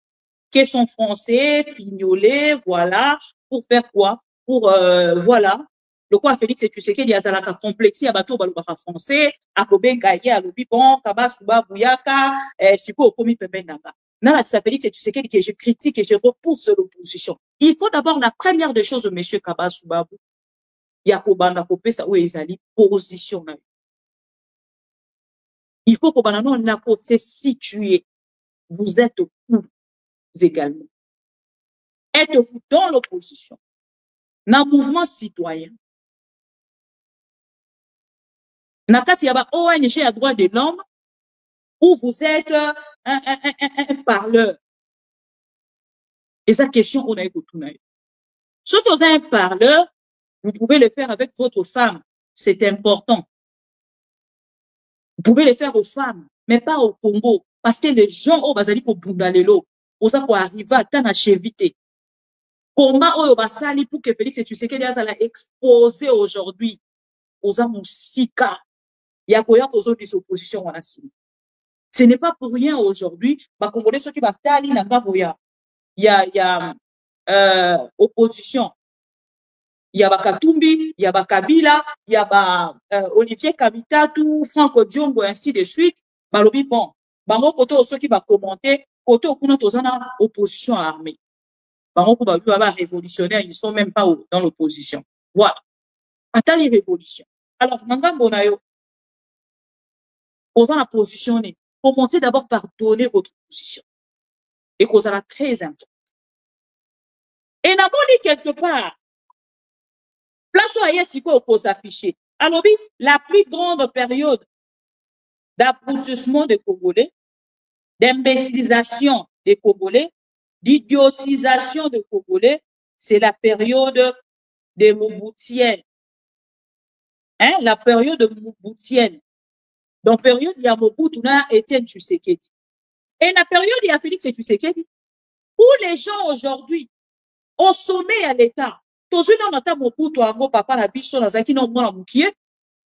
Question français, fignolé, voilà, pour faire quoi? Pour, voilà. Le quoi, Félix, et tu sais qu'il y a un complexi à bateau, balubara français, à Kobe, Gaïa, à Lobi, bon, Kaba, Suba, Bouyaka, Siko, Okomi, Pebenanga. Non, ça Félix, et tu sais que je critique et je repousse l'opposition. Il faut d'abord la première des choses, monsieur Kaba, Suba, Yakobana, Kopé, ça, où ils allaient, position. Il faut qu'on se situer. Vous êtes où également? Êtes-vous dans l'opposition? Dans le mouvement citoyen? Dans le ONG à droit de l'homme? Ou vous êtes un parleur? Et sa question, on a écouté. Si vous êtes un parleur, vous pouvez le faire avec votre femme. C'est important. Vous pouvez le faire aux femmes, mais pas au Congo. Parce que les gens, oh, bazali pour Bundalelo, aux pour arriver à temps à cheviter. Comment oh, basali pour que Félix et tu sais qu'il y a ça exposé aujourd'hui aux amoussika. Il y a quoi aux autres oppositions à la Syrie. Ce n'est pas pour rien aujourd'hui, bah, Congolais, ceux qui va tali n'a pas il y a opposition. Il y a Katumbi, il y a Kabila, il y a Olivier Kabitatu, Franco Diongo, ainsi de suite. Balobi, bon, bango côté ceux qui va commenter, côté au tozana opposition armée. Bango ko ba révolutionnaire, ils sont même pas dans l'opposition. Voilà. Attends les révolutions. Alors, Nangambo na yo, osana positionner. Commencez d'abord par donner votre position. Et que ça va très important. Et n'a pas dit quelque part, place où ailleurs si quoi pour s'afficher. Alors, la plus grande période d'applaudissement des Congolais, d'imbécilisation des Congolais, d'idiotisation des Congolais, c'est la période de Moboutienne. Hein, la période de Moboutienne. Dans la période, il y a Mobutu, Étienne Tshisekedi. Et la période, il y a Félix Tshisekedi. Où les gens aujourd'hui, au sommet à l'État, tous ceux qui ont Mobutu, papa, la biche, la qui n'ont pas moukié,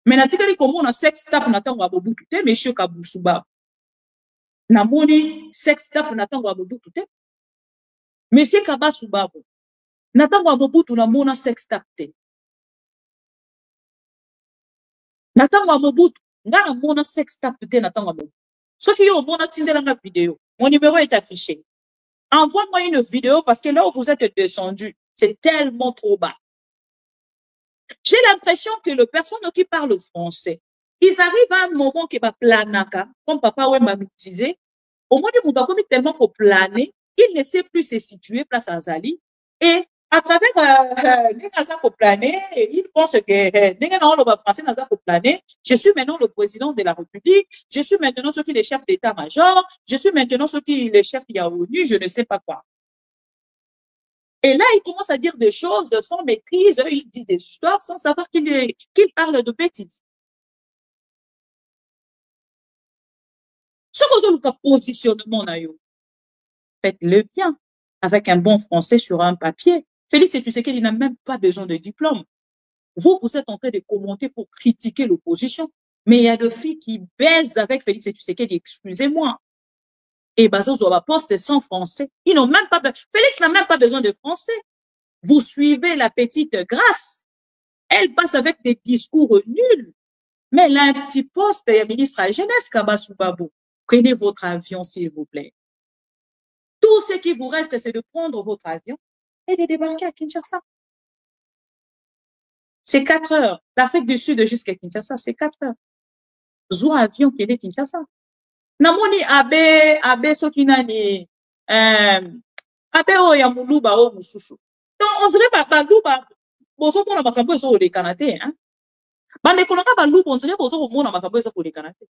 mais na tikali comme on a sex tap natango wa Mobutu te, monsieur Kabousuba. Na moni sex tap natango wa Mobutu te. Monsieur Kabasuba. Natango wa Mobutu na mona sex tap te. Natango wa Mobutu, nga na mona sex tap te natango wa Mobutu. Ceux qui ont mona tindela la vidéo, mon numéro est affiché. Envoie-moi une vidéo parce que là où vous êtes descendu, c'est tellement trop bas. J'ai l'impression que les personnes qui parlent français, ils arrivent à un moment qui va planaka, comme papa Wemba me disait, au moment où Moubakoum est tellement pour planer, il ne sait plus se situer place à Zali. Et à travers pour planer, il pense que français pour planer, je suis maintenant le président de la République, je suis maintenant ce qui est le chef d'état-major, je suis maintenant ce qui est le chef de la ONU, je ne sais pas quoi. Et là, il commence à dire des choses sans maîtrise, il dit des histoires sans savoir qu'il parle de bêtises. Ce que vous avez positionnement, faites-le bien, avec un bon français sur un papier. Félix, et tu sais qu'il n'a même pas besoin de diplôme. Vous êtes en train de commenter pour critiquer l'opposition. Mais il y a des filles qui baisent avec Félix, et tu sais qu'il dit, excusez-moi. Et Bazo Zoba poste sans français. Ils n'ont même pas, Félix n'a même pas besoin de français. Vous suivez la petite Grâce. Elle passe avec des discours nuls. Mais elle a un petit poste, ministre à la jeunesse, Kabasubabo. Prenez votre avion, s'il vous plaît. Tout ce qui vous reste, c'est de prendre votre avion et de débarquer à Kinshasa. C'est 4 heures. L'Afrique du Sud jusqu'à Kinshasa, c'est 4 heures. Zou avion qui est Kinshasa. Namoni abe sokinani Abe o ya muluba o mususu. Donc, on dirait pas luba, bozo mona makambo ezo le kanate, hein. Bande kolonga ba luba, on dirait bozo mona makambo ezo le kanate.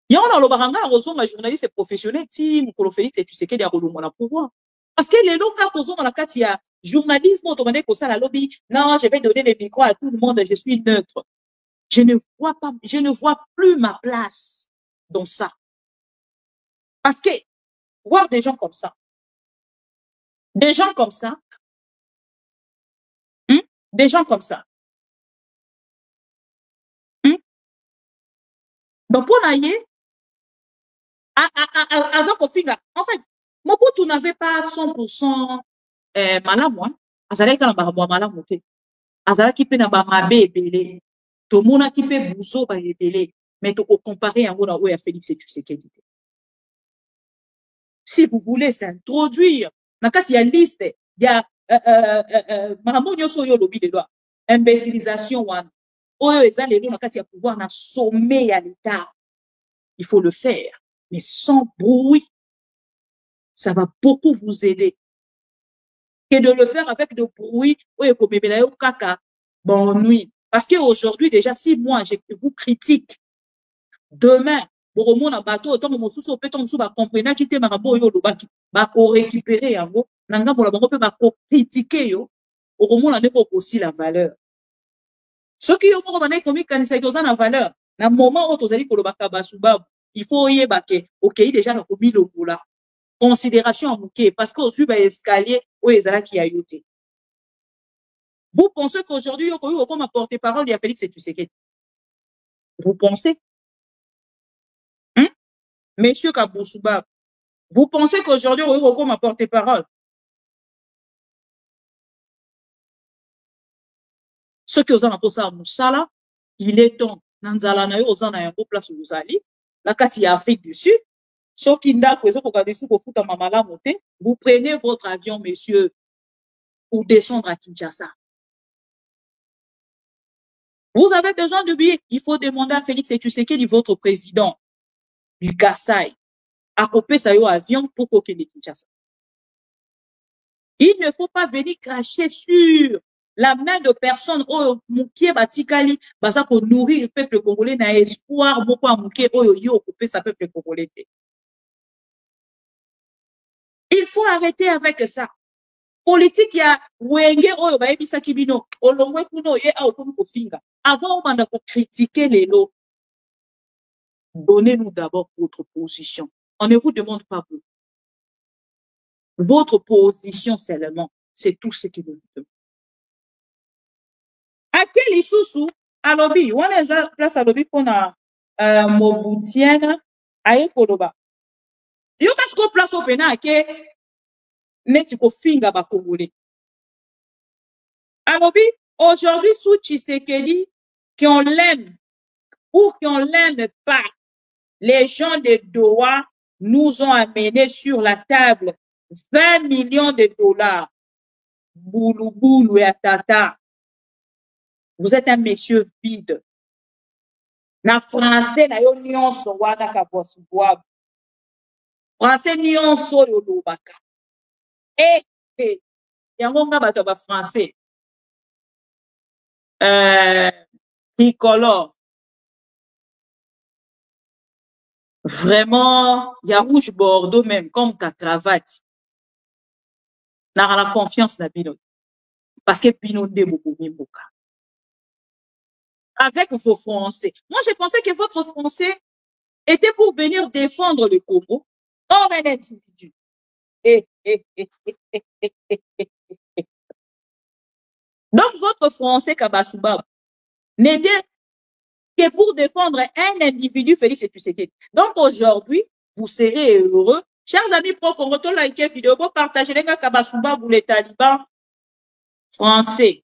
Y'en lo baranga na bozo ma journaliste professionnel, ti Mukolo Félix et tu sais qu'il y a rolo mona pouvoir. Parce que les locaux bozo mona kati ya journalisme automatiquement ko ça la lobby. Non, je vais donner les micros à tout le monde, je suis neutre. Je ne vois plus ma place dans ça. Parce que voir des gens comme ça, des gens comme ça, des gens comme ça. Donc, pour naïe, en fait, Mobutu n'avait pas 100% malamu, azalaki na ba malamu te. Azalaki pe na ba mabe ebele. To mona ki pe buzo ba ebele, mais to comparer yango na oya Félix Tshisekedi. Si vous voulez s'introduire, na kati ya liste, il y a makambo nyonso yo lobi de loi, imbécilisation wana. Oyo eza lelo na kati ya pouvoir na sommet ya l'État. Il faut le faire, mais sans bruit. Ça va beaucoup vous aider. Que de le faire avec de bruit, bonne nuit. Parce qu'aujourd'hui, déjà, si moi, je vous critique, demain, récupérer critiquer aussi la valeur. Ce qui est la valeur, dans le moment où vous allez il faut y aller, ok, déjà, on a le boula. Considération en bouquet, parce qu'on suit l'escalier où ils allaient qui a yoté. Vous pensez qu'aujourd'hui, comme un porte-parole, il y a Félix Tshisekedi. Vous pensez? Monsieur Kaboussouba, vous pensez qu'aujourd'hui, comme un porte-parole? Ceux qui ont pour ça, Moussala, il est temps, Nanzala na yo, ozan na yango place où vous allez, la kati ya Afrique du Sud, vous prenez votre avion, monsieur, pour descendre à Kinshasa. Vous avez besoin de billets. Il faut demander à Félix Tshisekedi, votre président du Kassai, à couper sa avion pour coquer de Kinshasa. Il ne faut pas venir cracher sur la main de personnes qui batikali basa pour nourrir le peuple congolais na espoir beaucoup à mouké yo occuper sa peuple congolais. Il faut arrêter avec ça. Politique ya wenge oyo ba ebisa kibino olongwe kuno ye a okomi kofinga. Avant on a critiquer les lots. Donnez-nous d'abord votre position. On ne vous demande pas beaucoup. Votre position seulement, c'est tout ce qui vous demande. À quel isusu à lobby, on est à place à lobby pour na Mobutienne aye koloba. Yo kasko place au pena ke neti ko finga ba Congolais. À lobby, aujourd'hui sous Tshisekedi, qu'on l'aime ou qu'on l'aime pas, les gens de Doha nous ont amené sur la table 20 millions de dollars. Boulou boulou et atata. Vous êtes un monsieur vide. Na français na yo nyonso wana ka bosuwa. Français nyonso yo lobaka. Yango nga bato ba français. Tricolore. Vraiment, il y a rouge bordeaux même, comme ta cravate. N'a la confiance na bino. Parce que bino de beaucoup mboka. Avec vos Français. Moi, je pensais que votre Français était pour venir défendre le Congo hors un individu. Donc, votre Français Kabasouba n'était que pour défendre un individu, Félix Tshisekedi. Donc, aujourd'hui, vous serez heureux. Chers amis, pour qu'on retourne la vidéo, vous partagez les gars Kabasouba, vous les talibans français.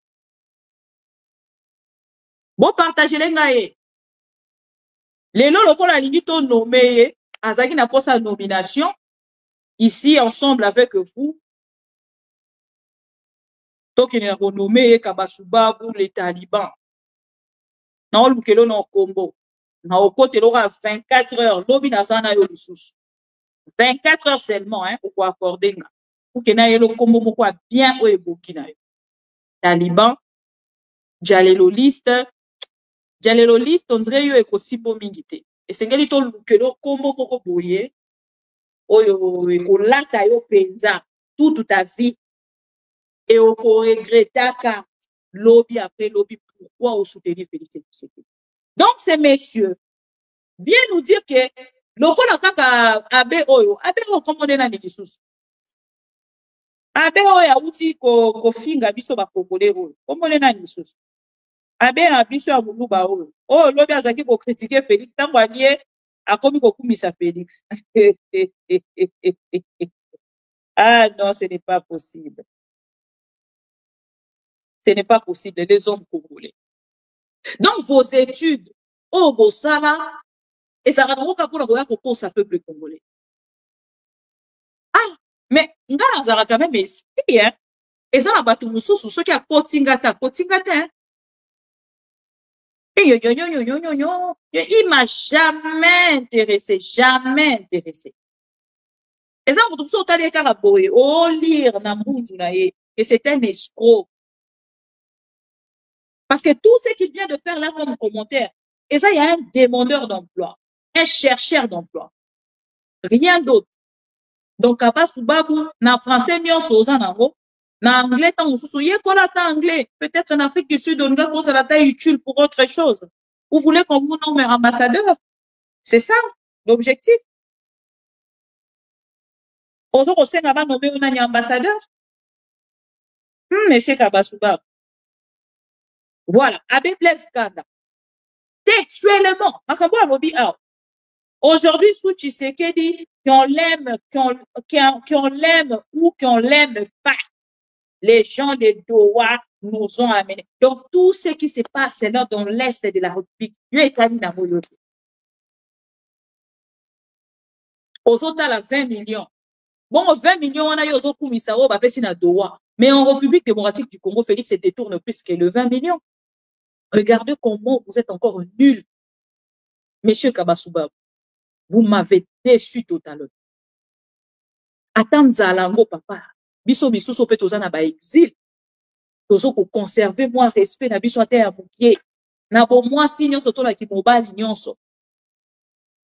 Bon, partagez les gars. Les noms locaux, la ligne est nommée. Azaki n'a pas sa nomination. Ici, ensemble avec vous. Donc, il est renommé Kabasouba pour les talibans. Non, le Kelo non combo. Na au côté, il aura 24 heures. L'obi n'a pas eu le sous. 24 heures seulement, hein, pour accorder. Pour que na yelo kombo moko bien o eboki na yo. Taliban, jalelo liste, on dirait yo ekosibo mingite. Et c'est ngeli to lukelo kombo moko boye, oyo lata yo penza toute ta vie. Et on regrettaka lobby après lobby, pourquoi on soutenir Félix Tshisekedi. Donc ces messieurs viennent nous dire que lokola kaka abe oyo komone na nisusu. Abe oyo auti ko finga biso ba kokole oyo. Komone na nisusu. Abe na biso ya muluba oyo. Oh lobby azaki ko critiquer Félix tango alie akomi ko kumisa Félix. Ah non, ce n'est pas possible. Ce n'est pas possible, les hommes congolais. Donc, vos études, oh, vos salaires, et ça va pour le peuple congolais. Ah, mais, ça va quand même esprit, hein. Et ça va tout ceux qui a kotingata, hein. Et il m'a jamais intéressé. Et ça, vous tout ça, oh, lire, et c'est un escroc. Parce que tout ce qu'il vient de faire là comme commentaire, et ça, il y a un demandeur d'emploi, un chercheur d'emploi. Rien d'autre. Donc, Abbas Babou, na français, na anglais, anglais. Peut-être en Afrique du Sud, on a la taille utile pour autre chose. Vous voulez qu'on vous nomme ambassadeur? C'est ça, l'objectif. Aujourd'hui, on va nommer un ambassadeur. Monsieur Kabasouba. Voilà, avec Blaise Kanda. Textuellement, aujourd'hui, sous Tshisekedi, qu'on l'aime ou qu'on l'aime pas, les gens de Doha nous ont amenés. Donc, tout ce qui se passe là dans l'Est de la République, aux autres, à 20 millions. Bon, 20 millions, on a eu aux autres Misao, na Doha. Mais en République démocratique du Congo, Félix se détourne plus que le 20 millions. Regardez comment vous êtes encore nul. Monsieur Kabasouba, vous m'avez déçu totalement. Attends Zalango, papa. Biso sopé tozana ba exil. Tozo ko conserver moi respect na biso ate ya mukie. Na bo moi signons soto la ki mobile nyonso.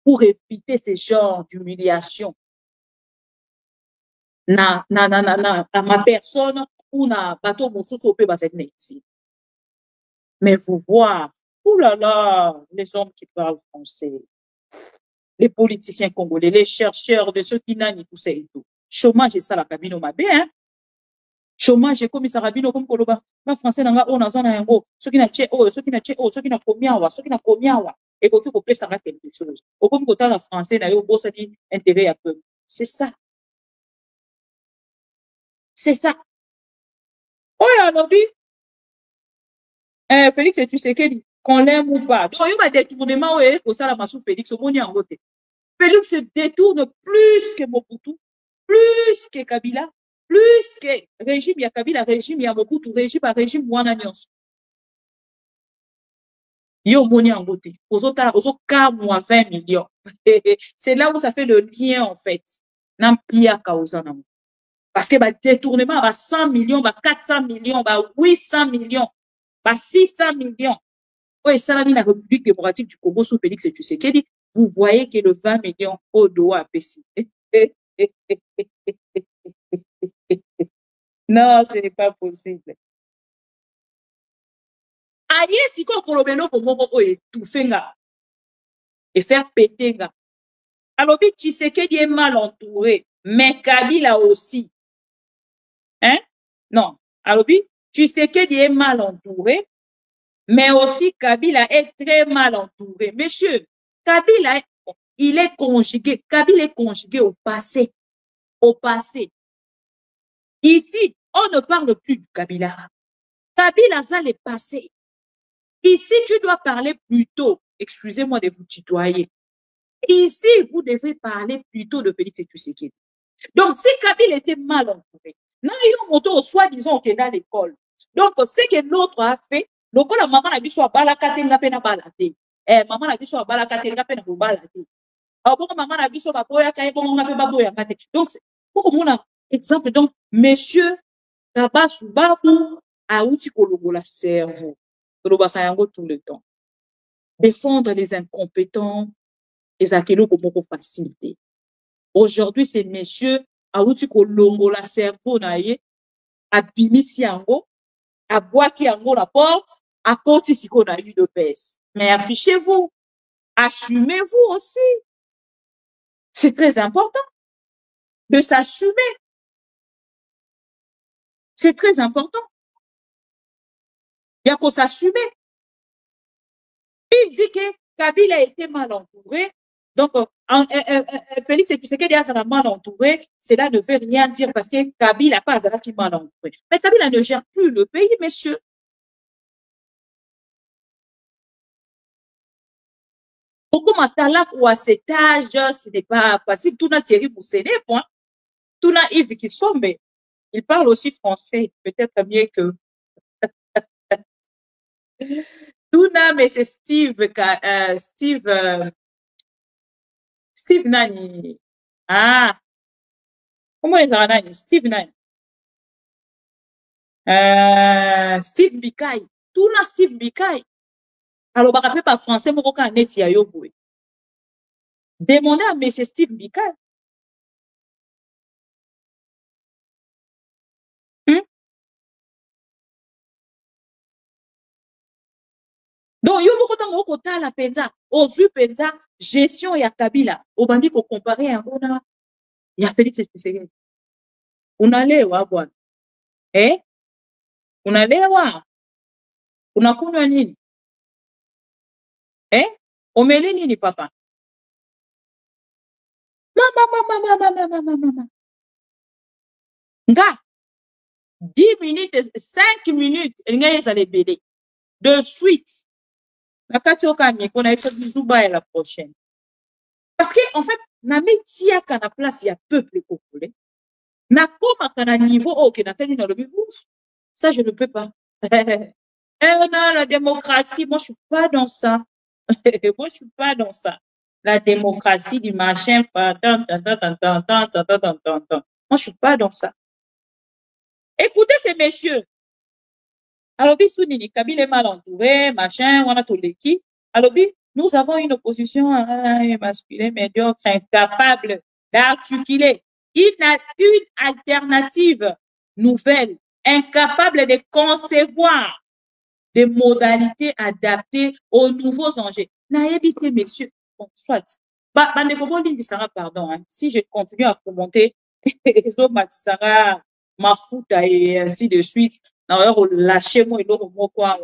Pour éviter ce genre d'humiliation. Na ma personne ou na bateau mosusu sopé ba cette ici. Mais vous voir, oh là là, les hommes qui parlent français, les politiciens congolais, les chercheurs de ceux qui n'ont tout ça et tout. Chômage et ça la cabine au mabé, hein. Chômage et comme ça rabino comme koloba, ma français n'a pas on a zana yango, ceux qui n'a tché oh, ceux qui n'a tché oh, ceux qui n'a combien wa, ceux qui n'a combien wa, et quand tu copies ça va quelque chose. Au comme quand la français n'a eu beau ça dit intérêt à peu. C'est ça. C'est ça. Oh ya lobby. Félix, tu sais qu'on l'aime ou pas. Donc, il y a des détournements où ça la massou Félix au monde en côté. Félix se détourne plus que Mobutu, plus que Kabila, plus que régime, il y a Kabila, régime, il y a Mobutu, régime, Wana Nyonso. Yo moni en côté. Aux autres cas, moi, 20 millions. C'est là où ça fait le lien, en fait. Nampia Kaozanam. Parce que, détournement, 100 millions, 400 millions, 800 millions. 600 millions. Oui, ça, la République démocratique du Congo sous Félix Tshisekedi, vous voyez que le 20 millions au doigt à Pessi. Non, ce n'est pas possible. Aïe, si qu'on kolobeno pour moi, étouffer, et faire péter, alors, Tshisekedi est mal entouré, mais Kabila aussi. Hein? Non. Alors, Tshisekedi est mal entouré, mais aussi Kabila est très mal entouré. Monsieur, Kabila, il est conjugué. Kabila est conjugué au passé. Au passé. Ici, on ne parle plus du Kabila. Kabila, ça l'est passé. Ici, tu dois parler plutôt. Excusez-moi de vous tutoyer. Ici, vous devez parler plutôt de Félix Tshisekedi. Donc, si Kabila était mal entouré, non, il a monté au soi-disant qu'il est dans l'école. Donc, ce que l'autre a fait, donc, la maman a dit soit balakate nga pena balate. Maman a dit soit balakate nga pena balate. bon, maman a vu son baboya, quand bon, on a fait baboya. Donc, pour mon exemple, donc, monsieur, Tabas Babu, a outil la cerveau. Tout le temps. Défendre les incompétents, les acquélos comme facilité. Aujourd'hui, c'est monsieur, a outil la cerveau, a bimisi yango, a boaki yango la porte, a côté si qu'on a eu de baisse. Mais affichez-vous, assumez-vous aussi. C'est très important de s'assumer. C'est très important. Il y a qu'à s'assumer. Il dit que Kabila a été mal entouré. Donc, Félix Tshisekedi a mal entouré. Cela ne veut rien dire parce que Kabila n'a pas mal entouré. Mais Kabila ne gère plus le pays, messieurs. Pourquoi Matala ou à cet âge, ce n'est pas facile. Tout n'a Thierry Mousséné, point. Tout n'a Yves Kissombe. Il parle aussi français, peut-être mieux que. Tout n'a, mais c'est Steve Nani. Ah. Comment les Nani? Steve Nani. Steve Bikai. Tout n'a Steve Bikai. Alors, on va pas français, mais on va net ya yoboué. Demandez à M. Steve Bikai. Donc, yo moko tango kota la penza, ozu penza, gestion ya Kabila. Obandi ko comparer un bona ya Félix Tshisekedi. Unalewa bwana. Unalewa. Unakunywa nini? Omele nini papa? Mama. Nga 10 minutes, 5 minutes, nga yesa le BD. De suite. La kati okami qu'on a eu Zuba la prochaine. Parce que en fait, na metia kana place ya peuple congolais. Na koma kana niveau ok na tani na lobi. Ça je ne peux pas. Non, la démocratie, moi je suis pas dans ça. Moi je suis pas dans ça. La démocratie du machin, moi je suis pas dans ça. Écoutez ces messieurs. Alors, Bissouni, Kabila est mal entouré, machin, on a tout l'équipe. Alors, nous avons une opposition masculine, médiocre, incapable d'articuler une alternative nouvelle, incapable de concevoir des modalités adaptées aux nouveaux enjeux. Naïbité, messieurs, bon, soit. Pardon, hein, si je continue à commenter, ma fouta et ainsi de suite, alors lâchez-moi et l'autre quoi,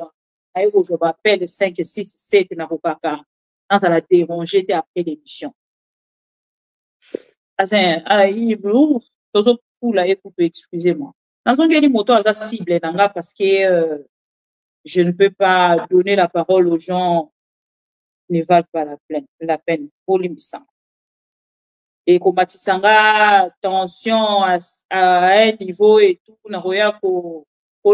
je m'appelle 5, 6, 7, n'a pas qu'à, ça la déranger après l'émission. Excusez-moi. Dans son gars, moto a cible parce que je ne peux pas donner la parole aux gens qui ne valent pas la peine pour l'émission. Et comme Matisanga, tension à un niveau et tout, na roya pour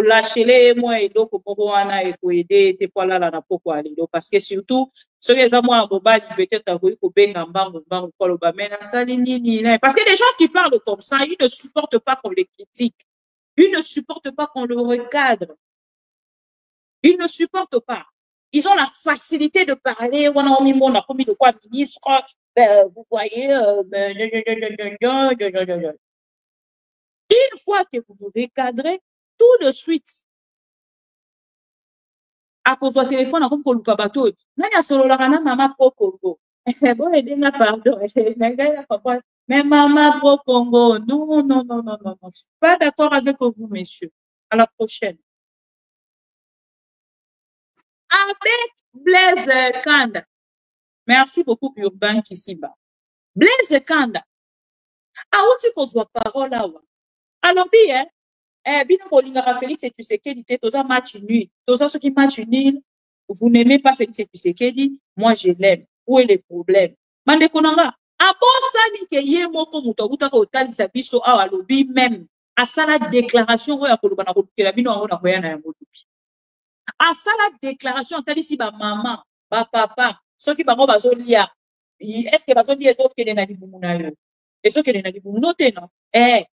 lâcher les moi et donc pour wana et pour aider tes poils là na poko aller parce que surtout ceux qui ont moi boba peut-être à ko benga mbango ko lo ba mena sali nini parce que les gens qui parlent comme ça ils ne supportent pas qu'on les critique, ils ne supportent pas qu'on le recadre, ils ne supportent pas, ils ont la facilité de parler on a commis de quoi ministre. Vous voyez, une fois que vous vous recadrez, tout de suite, à cause du téléphone, à cause du bateau, n'a solo la rana maman pro Congo. Bon, aidez-moi, pardon. Mais maman pro Congo, non. Je suis pas d'accord avec vous, messieurs. À la prochaine. Avec Blaise Kanda. Merci beaucoup, Urbain Kissiba. Blaise Kanda. Ah, où tu qu'on parole là? Alors, bien, bien, Félix Tshisekedi, toza match nul. Toza ceux qui match nul, vous n'aimez pas Félix Tshisekedi, moi je l'aime. Où est le problème? Mande konanga. Ah bon, ça, ni que yé moko muto, uta ko tali sa biso, ah, alobi même. À ça, la déclaration, ouais, à kolobana, la bino, on a rien à motopi. À ça, la déclaration, tali si ba maman, ba papa, ceux qui ba bazo lia. est-ce que bazo dit ezo kende na libumu na yo ezo kende na libumu no te non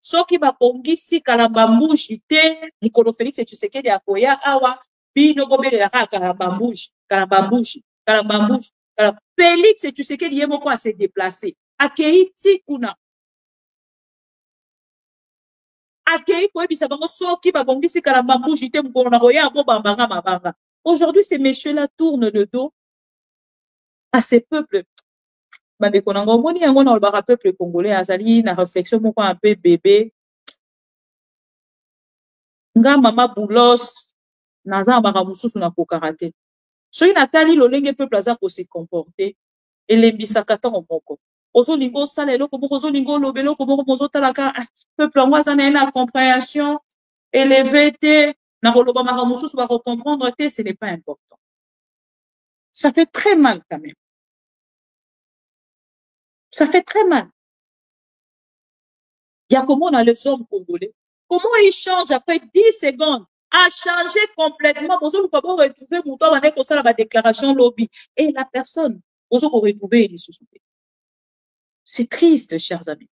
soki babongisi kalambambushi te mokolo Félix Tshisekedi akoya awa bino bobelela kalambambushi Félix Tshisekedi ye moko se déplacer akei ti kuna akei koyebisa bango soki babongisi kalambambushi te mokolo na koya bo bambanga mabanga. Aujourd'hui ces messieurs là tournent le dos à ces peuples. Bandeko nango moni yango na olobaka peuple congolais azali na réflexion moko un peu bébé nga mama boulos naza baka mususu na kokaka te soki natali lolenge peuple aza kosi comporter elembisaka ntango moko ozolinga osala eloko moko ozolinga oloba eloko moko mozotalaka peuple yango aza na ye na compréhension élevé te na koloba maka mususu bakocomprendre te, ce n'est pas important. Ça fait très mal quand même. Ça fait très mal. Il y a comment on a les hommes congolais. Comment ils changent après 10 secondes à changer complètement. Vous pouvez retrouver mon temps avec la déclaration lobby. Et la personne, vous pouvez retrouver les sous-soutés. C'est triste, chers amis.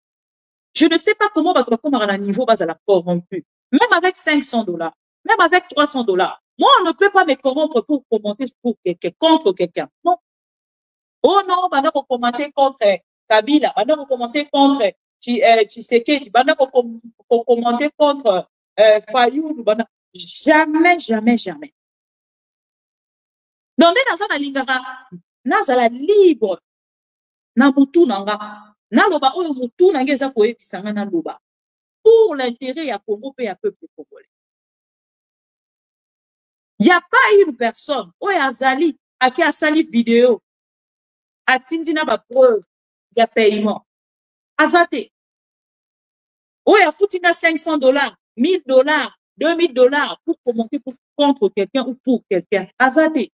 Je ne sais pas comment on va à un niveau bas à la corrompu. Même avec $500, même avec $300. Moi, on ne peut pas me corrompre pour commenter pour quelqu'un, contre quelqu'un. Non. Oh non, maintenant on commenter contre Kabila, maintenant on commenter contre Tshisekedi, maintenant on commenter contre Fayoulou, jamais, jamais, jamais. Donc, dans la libre, na mutu nanga, na loba oyo mutu nanga eza koyebisanga na loba pour l'intérêt ya Congo pe ya peuple congolais. Il n'y a pas une personne oyo azali aki asali vidéo atindina ba preuve ya paiement. Azate. Oyo afutinga $500, $1000, $2000 pour commenter contre quelqu'un ou pour quelqu'un. Azate.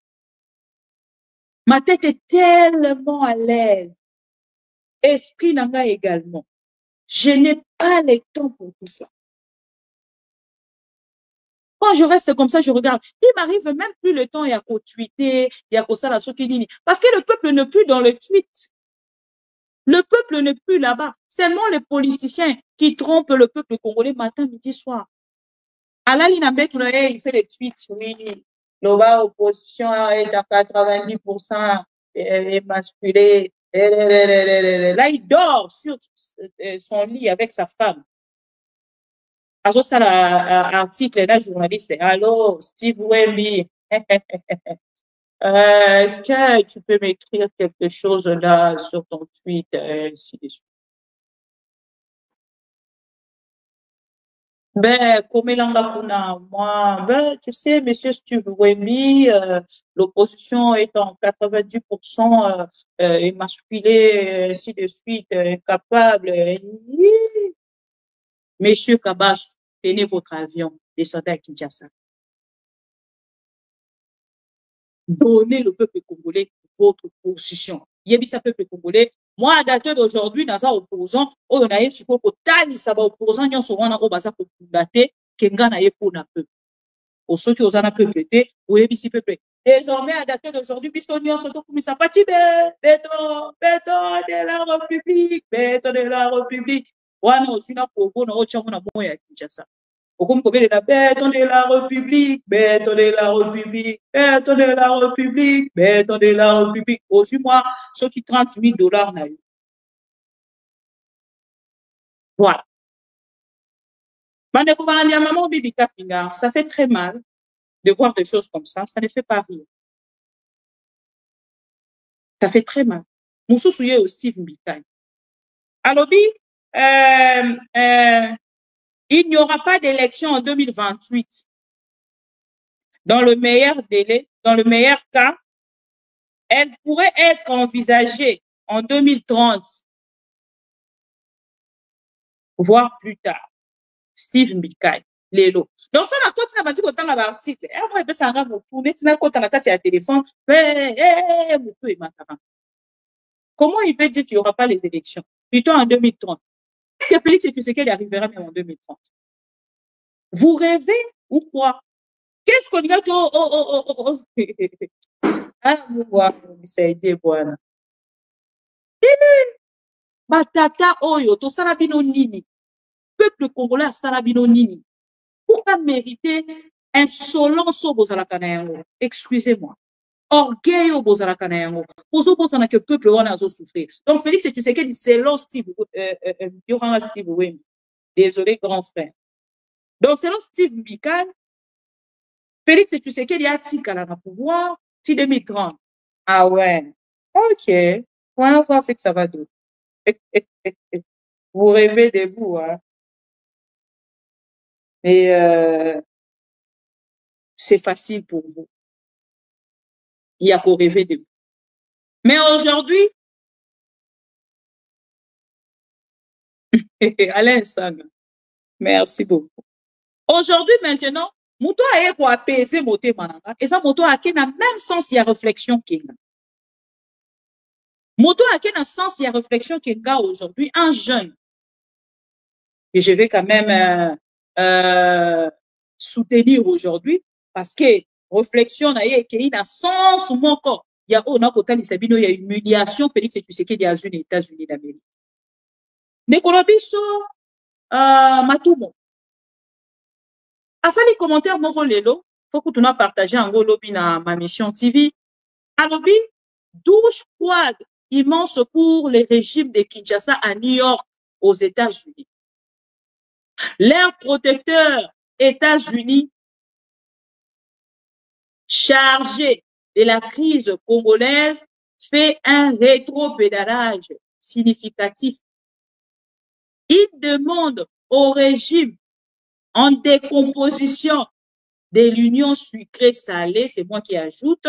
Ma tête est tellement à l'aise. Esprit nanga également. Je n'ai pas le temps pour tout ça. Quand je reste comme ça, je regarde. Il m'arrive même plus le temps, il y a qu'au tweeter, il y a qu'au ça, la sokinini. Parce que le peuple n'est plus dans le tweet. Le peuple n'est plus là-bas. Seulement les politiciens qui trompent le peuple congolais matin, midi, soir. Alali Nambek, il fait des tweets, oui. L'OVA opposition est à 90% émasculé. Là, il dort sur son lit avec sa femme. Alors, ça, l'article d'un journaliste. Allô, Steve Wemby. Est-ce que tu peux m'écrire quelque chose là sur ton tweet, ainsi de suite. Ben, comme moi, ben, tu sais, monsieur Steve Wemby, l'opposition est en 90% émasculée, ainsi de suite, incapable. Monsieur Kabas, tenez votre avion, descendez à Kinshasa. Donnez le peuple congolais votre position. Yebisa peuple congolais. Moi, à date d'aujourd'hui, dans un opposant, on a eu ce qu'on tali, ça va opposant, n'y a pas de baza pour dater, kenga na pour na peuple. Pour ceux qui osent un peuple, ou yebisi peuple. Désormais, à date d'aujourd'hui, puisqu'on y a surtout comme ça, béton de la République, béton de la République. Wana aussi na Congo na ocha mona moya ya Kinshasa. Okomi kobele na béton de la République, béton de la République, béton de la République, béton de la République. Aussi moi, ceux qui $30,000 na eu. Voilà. Bandeko banani ya maman bibi kapinga, ça fait très mal de voir des choses comme ça ne fait pas rire. Ça fait très mal. Moussousou ye au Steve Mbikai. Alobi, il n'y aura pas d'élection en 2028. Dans le meilleur délai, dans le meilleur cas, elle pourrait être envisagée en 2030, voire plus tard. Steve Mbikai, Lelo. Donc, ça, la côte, n'a pas dit autant l'article. Et après, ça va vous tourner, tu n'as pas la carte à téléphone. Comment il peut dire qu'il n'y aura pas les élections? Plutôt en 2030. Est-ce que Félix Tshisekedi arrivera même en 2030? Vous rêvez ou quoi? Qu'est-ce qu'on dit? Ah, vous voyez, ça a été bon. Batata oyo, to salabino nini. Peuple congolais salabino nini. Pourquoi mériter insolence au bozalaka na yango? Excusez-moi. Orgueil au bozalaka na yango. Ozo bozana que peuple wana azo souffrir. Donc Félix Tshisekedi c'est selon Steve Wemby. Désolé grand frère. Donc selon Steve Mbikane, Félix Tshisekedi a tikala na pouvoir si 2030. Ah ouais. OK. On va voir ce que ça va donner. Vous rêvez debout, hein. Et c'est facile pour vous. Il y a qu'au rêver debout. Mais aujourd'hui, Alain Sang, merci beaucoup. Aujourd'hui, maintenant, Mouto a quoi apaiser moté mananga. Et ça, Mouto a qui n'a même sens, il y a réflexion qui est. Moto a quel sens il y a réflexion qui est aujourd'hui un jeune et je vais quand même soutenir aujourd'hui parce que réflexion na ye qui a sens mon corps il y a on a côté il y a humiliation Félix Tshisekedi aux États-Unis d'Amérique Nekolobiso Matumo asali commentaire mon lelo faut que tu n'as partagé en gros lobby na ma mission TV alobi douche froide immense pour le régime de Kinshasa à New York, aux États-Unis. L'air protecteur États-Unis chargé de la crise congolaise fait un rétropédalage significatif. Il demande au régime en décomposition de l'Union sucrée-salée, c'est moi qui ajoute,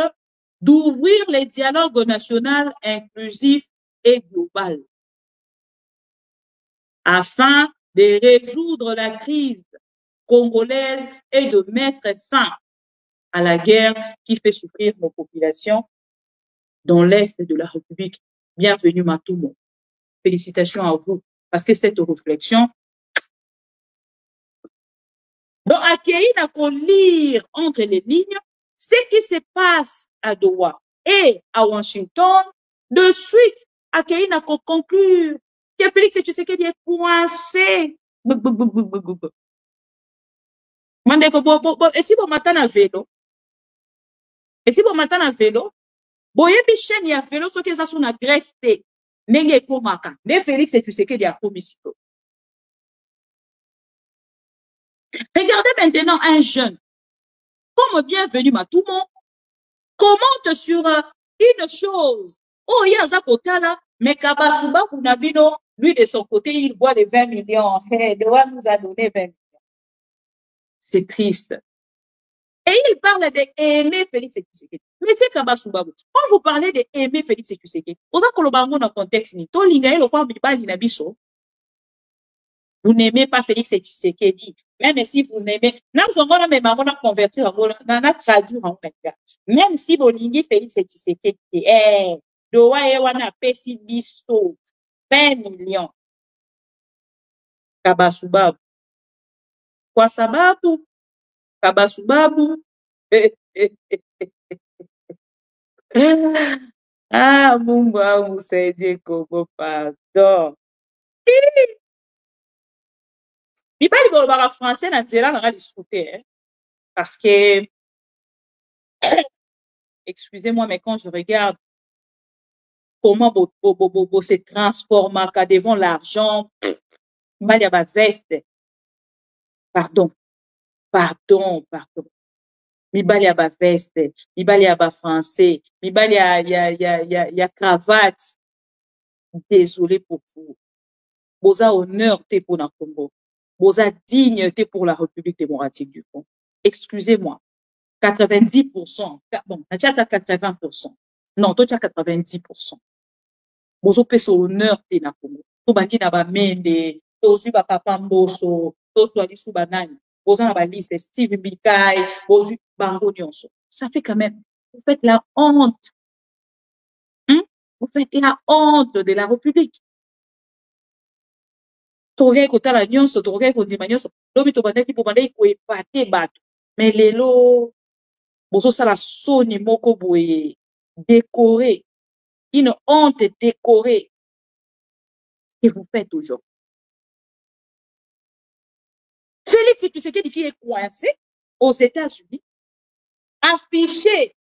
d'ouvrir les dialogues nationaux inclusifs et global afin de résoudre la crise congolaise et de mettre fin à la guerre qui fait souffrir nos populations dans l'Est de la République. Bienvenue Matumo. Félicitations à vous parce que cette réflexion donc à qui n'a qu'à lire entre les lignes ce qui se passe à Doha et à Washington, de suite, à qui n'a qu'à conclure que Félix Tshisekedi est coincé. Et si vous m'attendez à vélo? Et si vous m'attendez à vélo? Boye bichen ya vélo, ce que ça sont na Grèce, nenge komaka. Ne Félix Tshisekedi a commis. Regardez maintenant un jeune. Comme bienvenue Matumo, commente sur une chose. Oh, il y a Zakotala, mais Kabasuba Kunabino, lui de son côté, il voit les 20 millions. Hey, Doha nous a donné 20 millions. C'est triste. Et il parle d'aimer Félix Tshisekedi. Mais c'est Kabasuba. Quand vous parlez d'aimer Félix Tshisekedi, vous avez dans le contexte, ni to lingaye le kwa mbibali na biso. Vous n'aimez pas Félix Tshisekedi. Même si vous n'aimez, même si vous n'aimez Félix Tshisekedi, Doha ewana pesi biso 20 millions. Kabasubabu. Kwa sababu, Kabasubabu. Ah, Mungu wangu saidie Kongo, pardon. Il parle de français dans le discuter parce que excusez-moi mais quand je regarde comment se transforme devant l'argent il y a ma veste pardon Mibali a ba veste Mibali a ba français Mibali a cravate désolé pour vous boza honneur te pour na Congo boza dignité pour la République démocratique du Congo. Excusez-moi. 90%. Bon, tu as 80%. Non, toi tu as 90%. Bozo peso honneur te na Congo. To baki na ba mende, to su ba papa mboso, to su ali su banani. Bozo na ba liste Steve Bikai, bozo bango nyonso. Ça fait quand même, vous faites la honte. Vous faites la honte de la République. Toge kotala nyonso toge kodima nyonso lobi to bandaki po bandaki ko epate bato mais lelo bozo sala soni moko boye décoré une honte décorée que vous faites aujourd'hui? Félix Tshisekedi qui est coincé aux États-Unis, affiché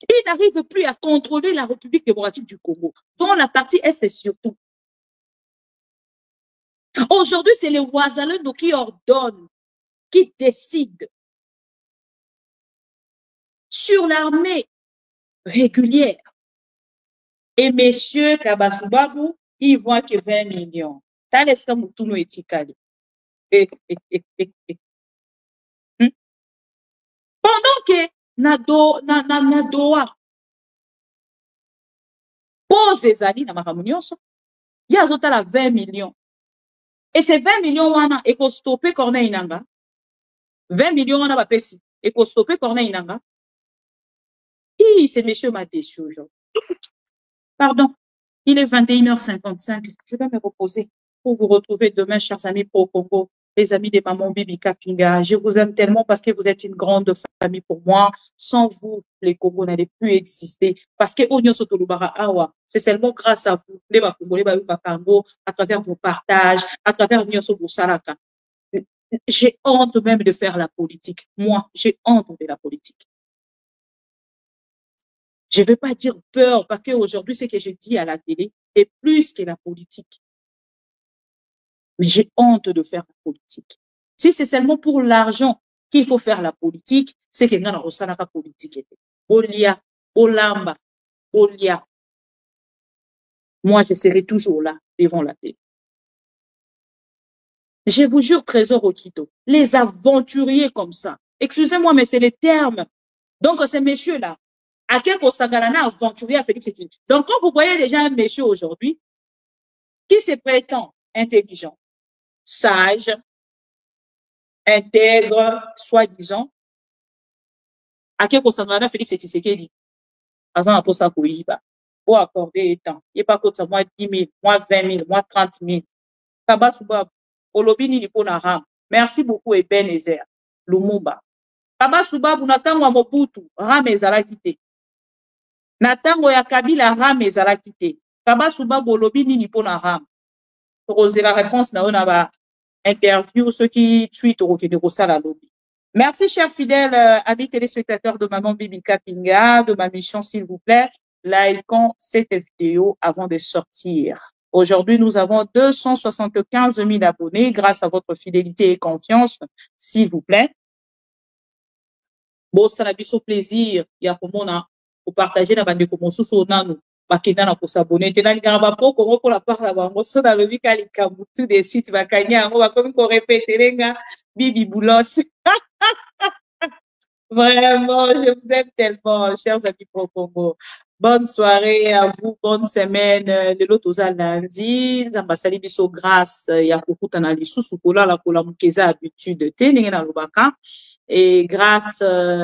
il n'arrive plus à contrôler la République démocratique du Congo, dont la partie Est surtout. Aujourd'hui, c'est les Ouazalendo qui ordonnent, qui décident sur l'armée régulière. Et messieurs Kabasubabou, ils voient que 20 millions. T'as l'espoir Moutounu et Tikali. Pendant que Nadoa pose les alliés dans ma réunion, il y a à 20 millions. Et ces 20 millions, et qu'on stoppe Corneille Inanga. 20 millions, on a payé. Et qu'on stoppe Corneille Inanga. C'est monsieur m'a déçu aujourd'hui. Pardon. Il est 21h55. Je vais me reposer pour vous retrouver demain, chers amis pro Congo, les amis de Maman Bibi Kapinga. Je vous aime tellement parce que vous êtes une grande famille pour moi. Sans vous, les Congos n'allaient plus exister. Parce que Onyo Sotolubara Awa, c'est seulement grâce à vous, les Congolais, à travers vos partages, à travers Onyo Sobusalaka. J'ai honte même de faire la politique. Moi, j'ai honte de la politique. Je ne veux pas dire peur, parce qu'aujourd'hui, ce que je dis à la télé est plus que la politique. Mais j'ai honte de faire la politique. Si c'est seulement pour l'argent qu'il faut faire la politique, c'est que nous avons la politique. Olia, Olamba, Olia. Moi, je serai toujours là, devant la télé. Je vous jure, Trésor Okito, les aventuriers comme ça, excusez-moi, mais c'est les termes. Donc, ces messieurs-là, à quel Kosagalana aventurier à Félix Tshisekedi. Donc, quand vous voyez déjà un monsieur aujourd'hui qui se prétend intelligent, sage, intègre, soi-disant, à quel Kosagalana Félix Tshisekedi, par exemple, pour ça, pour accorder temps. Il n'y a pas que ça, moi 10 000, moi 20 000, moi 30 000. Kabasuba, Olobini Niponara. Merci beaucoup, Ebenezer, Lumumba. Kabasuba, Bunatangwa Mobutu, Ramezala quitté. Natango ya Kabila Ram ezalaki te. Kabasuba bolobi nini pona Ram. Poser la réponse na ona interview ceux qui tweet au de Rosala lobby. Merci chers fidèles amis téléspectateurs de Maman Bibi Kapinga, de ma mission s'il vous plaît, likons cette vidéo avant de sortir. Aujourd'hui, nous avons 275 000 abonnés grâce à votre fidélité et confiance, s'il vous plaît. Bon, ça n'a pas plaisir, il y a comme on a pour partager na bande comme sous nanu bakenda na ko s'abonner te na ngaba po ko ko la parla ba mo so na le bika li kabutu de suite bakanya ngo ba comme ko répéter lenga Bibi Boulos. Vraiment, je vous aime tellement, chers amis pro Congo. Bonne soirée à vous, bonne semaine. De l'autre aux lundi, Zambasali biso grâce ya kokuta na lisusu kola la kola mukeza habitude te ninga na lubaka. Et grâce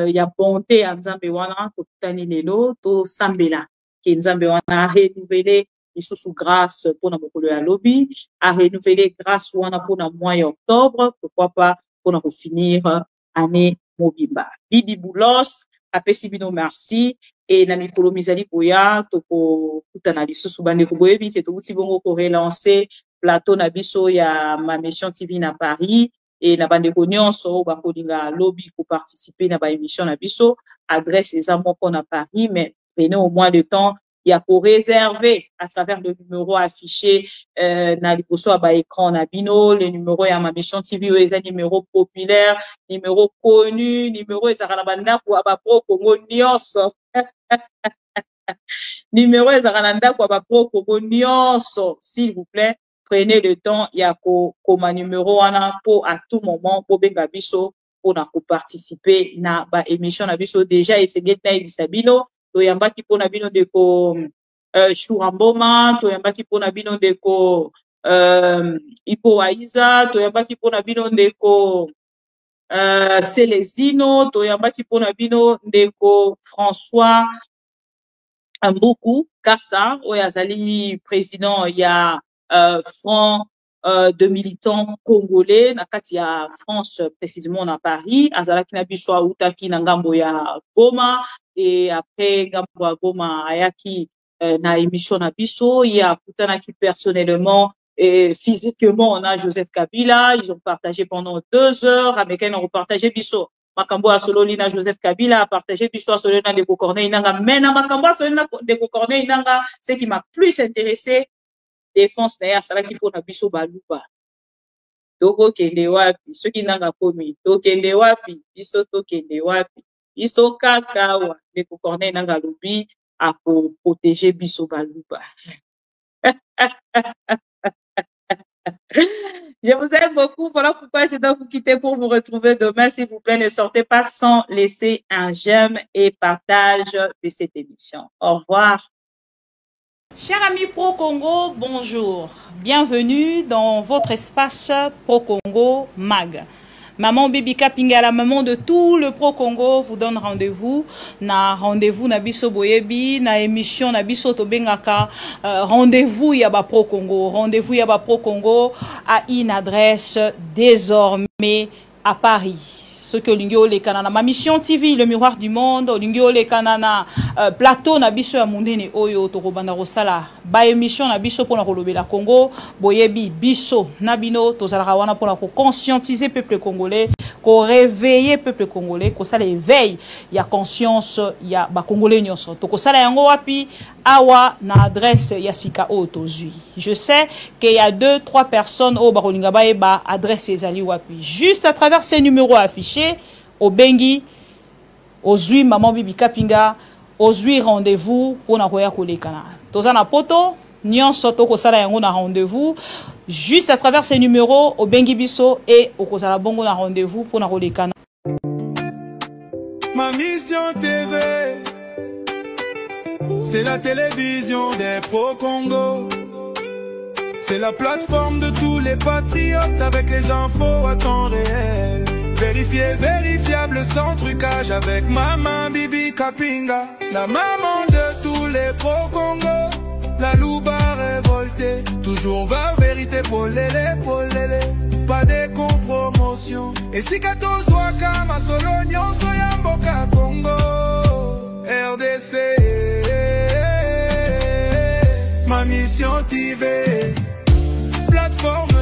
ya bonté à Nzambe wana kokutani lelo to sambela ki Nzambe wana a renouvelé lisusu grâce pour na mokolo ya lobi, a renouvelé grâce wana pour na mois d'octobre, pourquoi pas pour na finir année mobimba. Bibi Boulos apesi bino merci et na mikolo mizali koya to ko kutana lisusu bande ko boyebi te to uti bongo ko relancer plateau na biso ya ma mission TV na Paris. Et na bande ko nyonso ba kolinga lobby pour participer na ba émission na biso adresse les amours pour na Paris mais prenez au moins de temps il y a pour réserver à travers le numéro affiché na liposo ba écran na bino le numéro ya ma mission TV les numéro populaire numéro connu numéro ezaka banda pour ba pro Congo nyonso numéro ezaka nda pour ba pro Congo nyonso s'il vous plaît. Prenez le temps, il y a comme numéro pour à tout moment pour benga biso pour na participer na ba émission na biso déjà et c'est geta ibisabino to yamba ki pona bino de ko Churamboma to yamba ki pona bino de ko Ipo Aiza to yamba ki pona bino de ko Célésino to yamba ki pona bino de ko François Mbuku Kassa oyazali président il y a front de militants congolais na kati ya France précisément na Paris azalaki na biso utaki na ngambo ya Goma et après Gambo Goma ayaki na émission na biso, il y a Kutana qui personnellement et physiquement on a Joseph Kabila, ils ont partagé pendant 2 heures, avec un ont partagé biso. Makambo Asololi na Joseph Kabila a partagé biso Asololi na Ndeko Corneille Nanga, mais na Makambo Asololi na Ndeko Corneille Nanga, ce qui m'a plus intéressé, défense na ya salaki pour na biso baluba. Toko kende wapi, ceux qui nanga komi, to kende wapi, biso to kende wapi, biso kakawa, Ndeko Corneille Nanga lobi a pour protéger biso baluba. Je vous aime beaucoup. Voilà pourquoi je dois vous quitter pour vous retrouver demain. S'il vous plaît, ne sortez pas sans laisser un j'aime et partage de cette émission. Au revoir. Chers amis Pro Congo, bonjour. Bienvenue dans votre espace Pro Congo Mag. Maman Bibi Kapinga, la maman de tout le Pro Congo, vous donne rendez-vous na biso boyebi na émission na biso tobengaka rendez-vous yaba Pro Congo. Rendez-vous yaba Pro Congo a une adresse désormais à Paris. Ce que l'ingio le kanana ma mission TV le miroir du monde l'ingio le kanana plateau na biso ya mundene oyo to kobanda rosala ba émission na biso pona kolobela Congo boyebi biso na bino to zalaka wana pona ko conscientiser peuple congolais, ko réveiller peuple congolais, ko sala éveil ya conscience ya ba congolais nyonso to ko sala yango wapi awa na adresse ya sika o tozui. Je sais qu'il y a 2-3 personnes au barolinga ba eba adresse ezali wapi juste à travers ces numéros affichés. Au Bengi, Ozui Maman Bibi Kapinga, Ozui rendez-vous pour na koya kolekana. Tozana poto, nyon soto kosala yango na rendez-vous juste à travers ces numéros au Bengi Biso et au kosala bongo na rendez-vous pour na kolekana. Ma mission TV, c'est la télévision des Pro-Congo. C'est la plateforme de tous les patriotes avec les infos à temps réel. Vérifié, vérifiable, sans trucage avec Maman Bibi Kapinga. La maman de tous les Pro-Congo, la louba révoltée. Toujours va vérité pour l'élé, pas de compromotion. Et si Kato Zwaka, ma solonion, Soyamboka Congo, RDC, ma mission TV, plateforme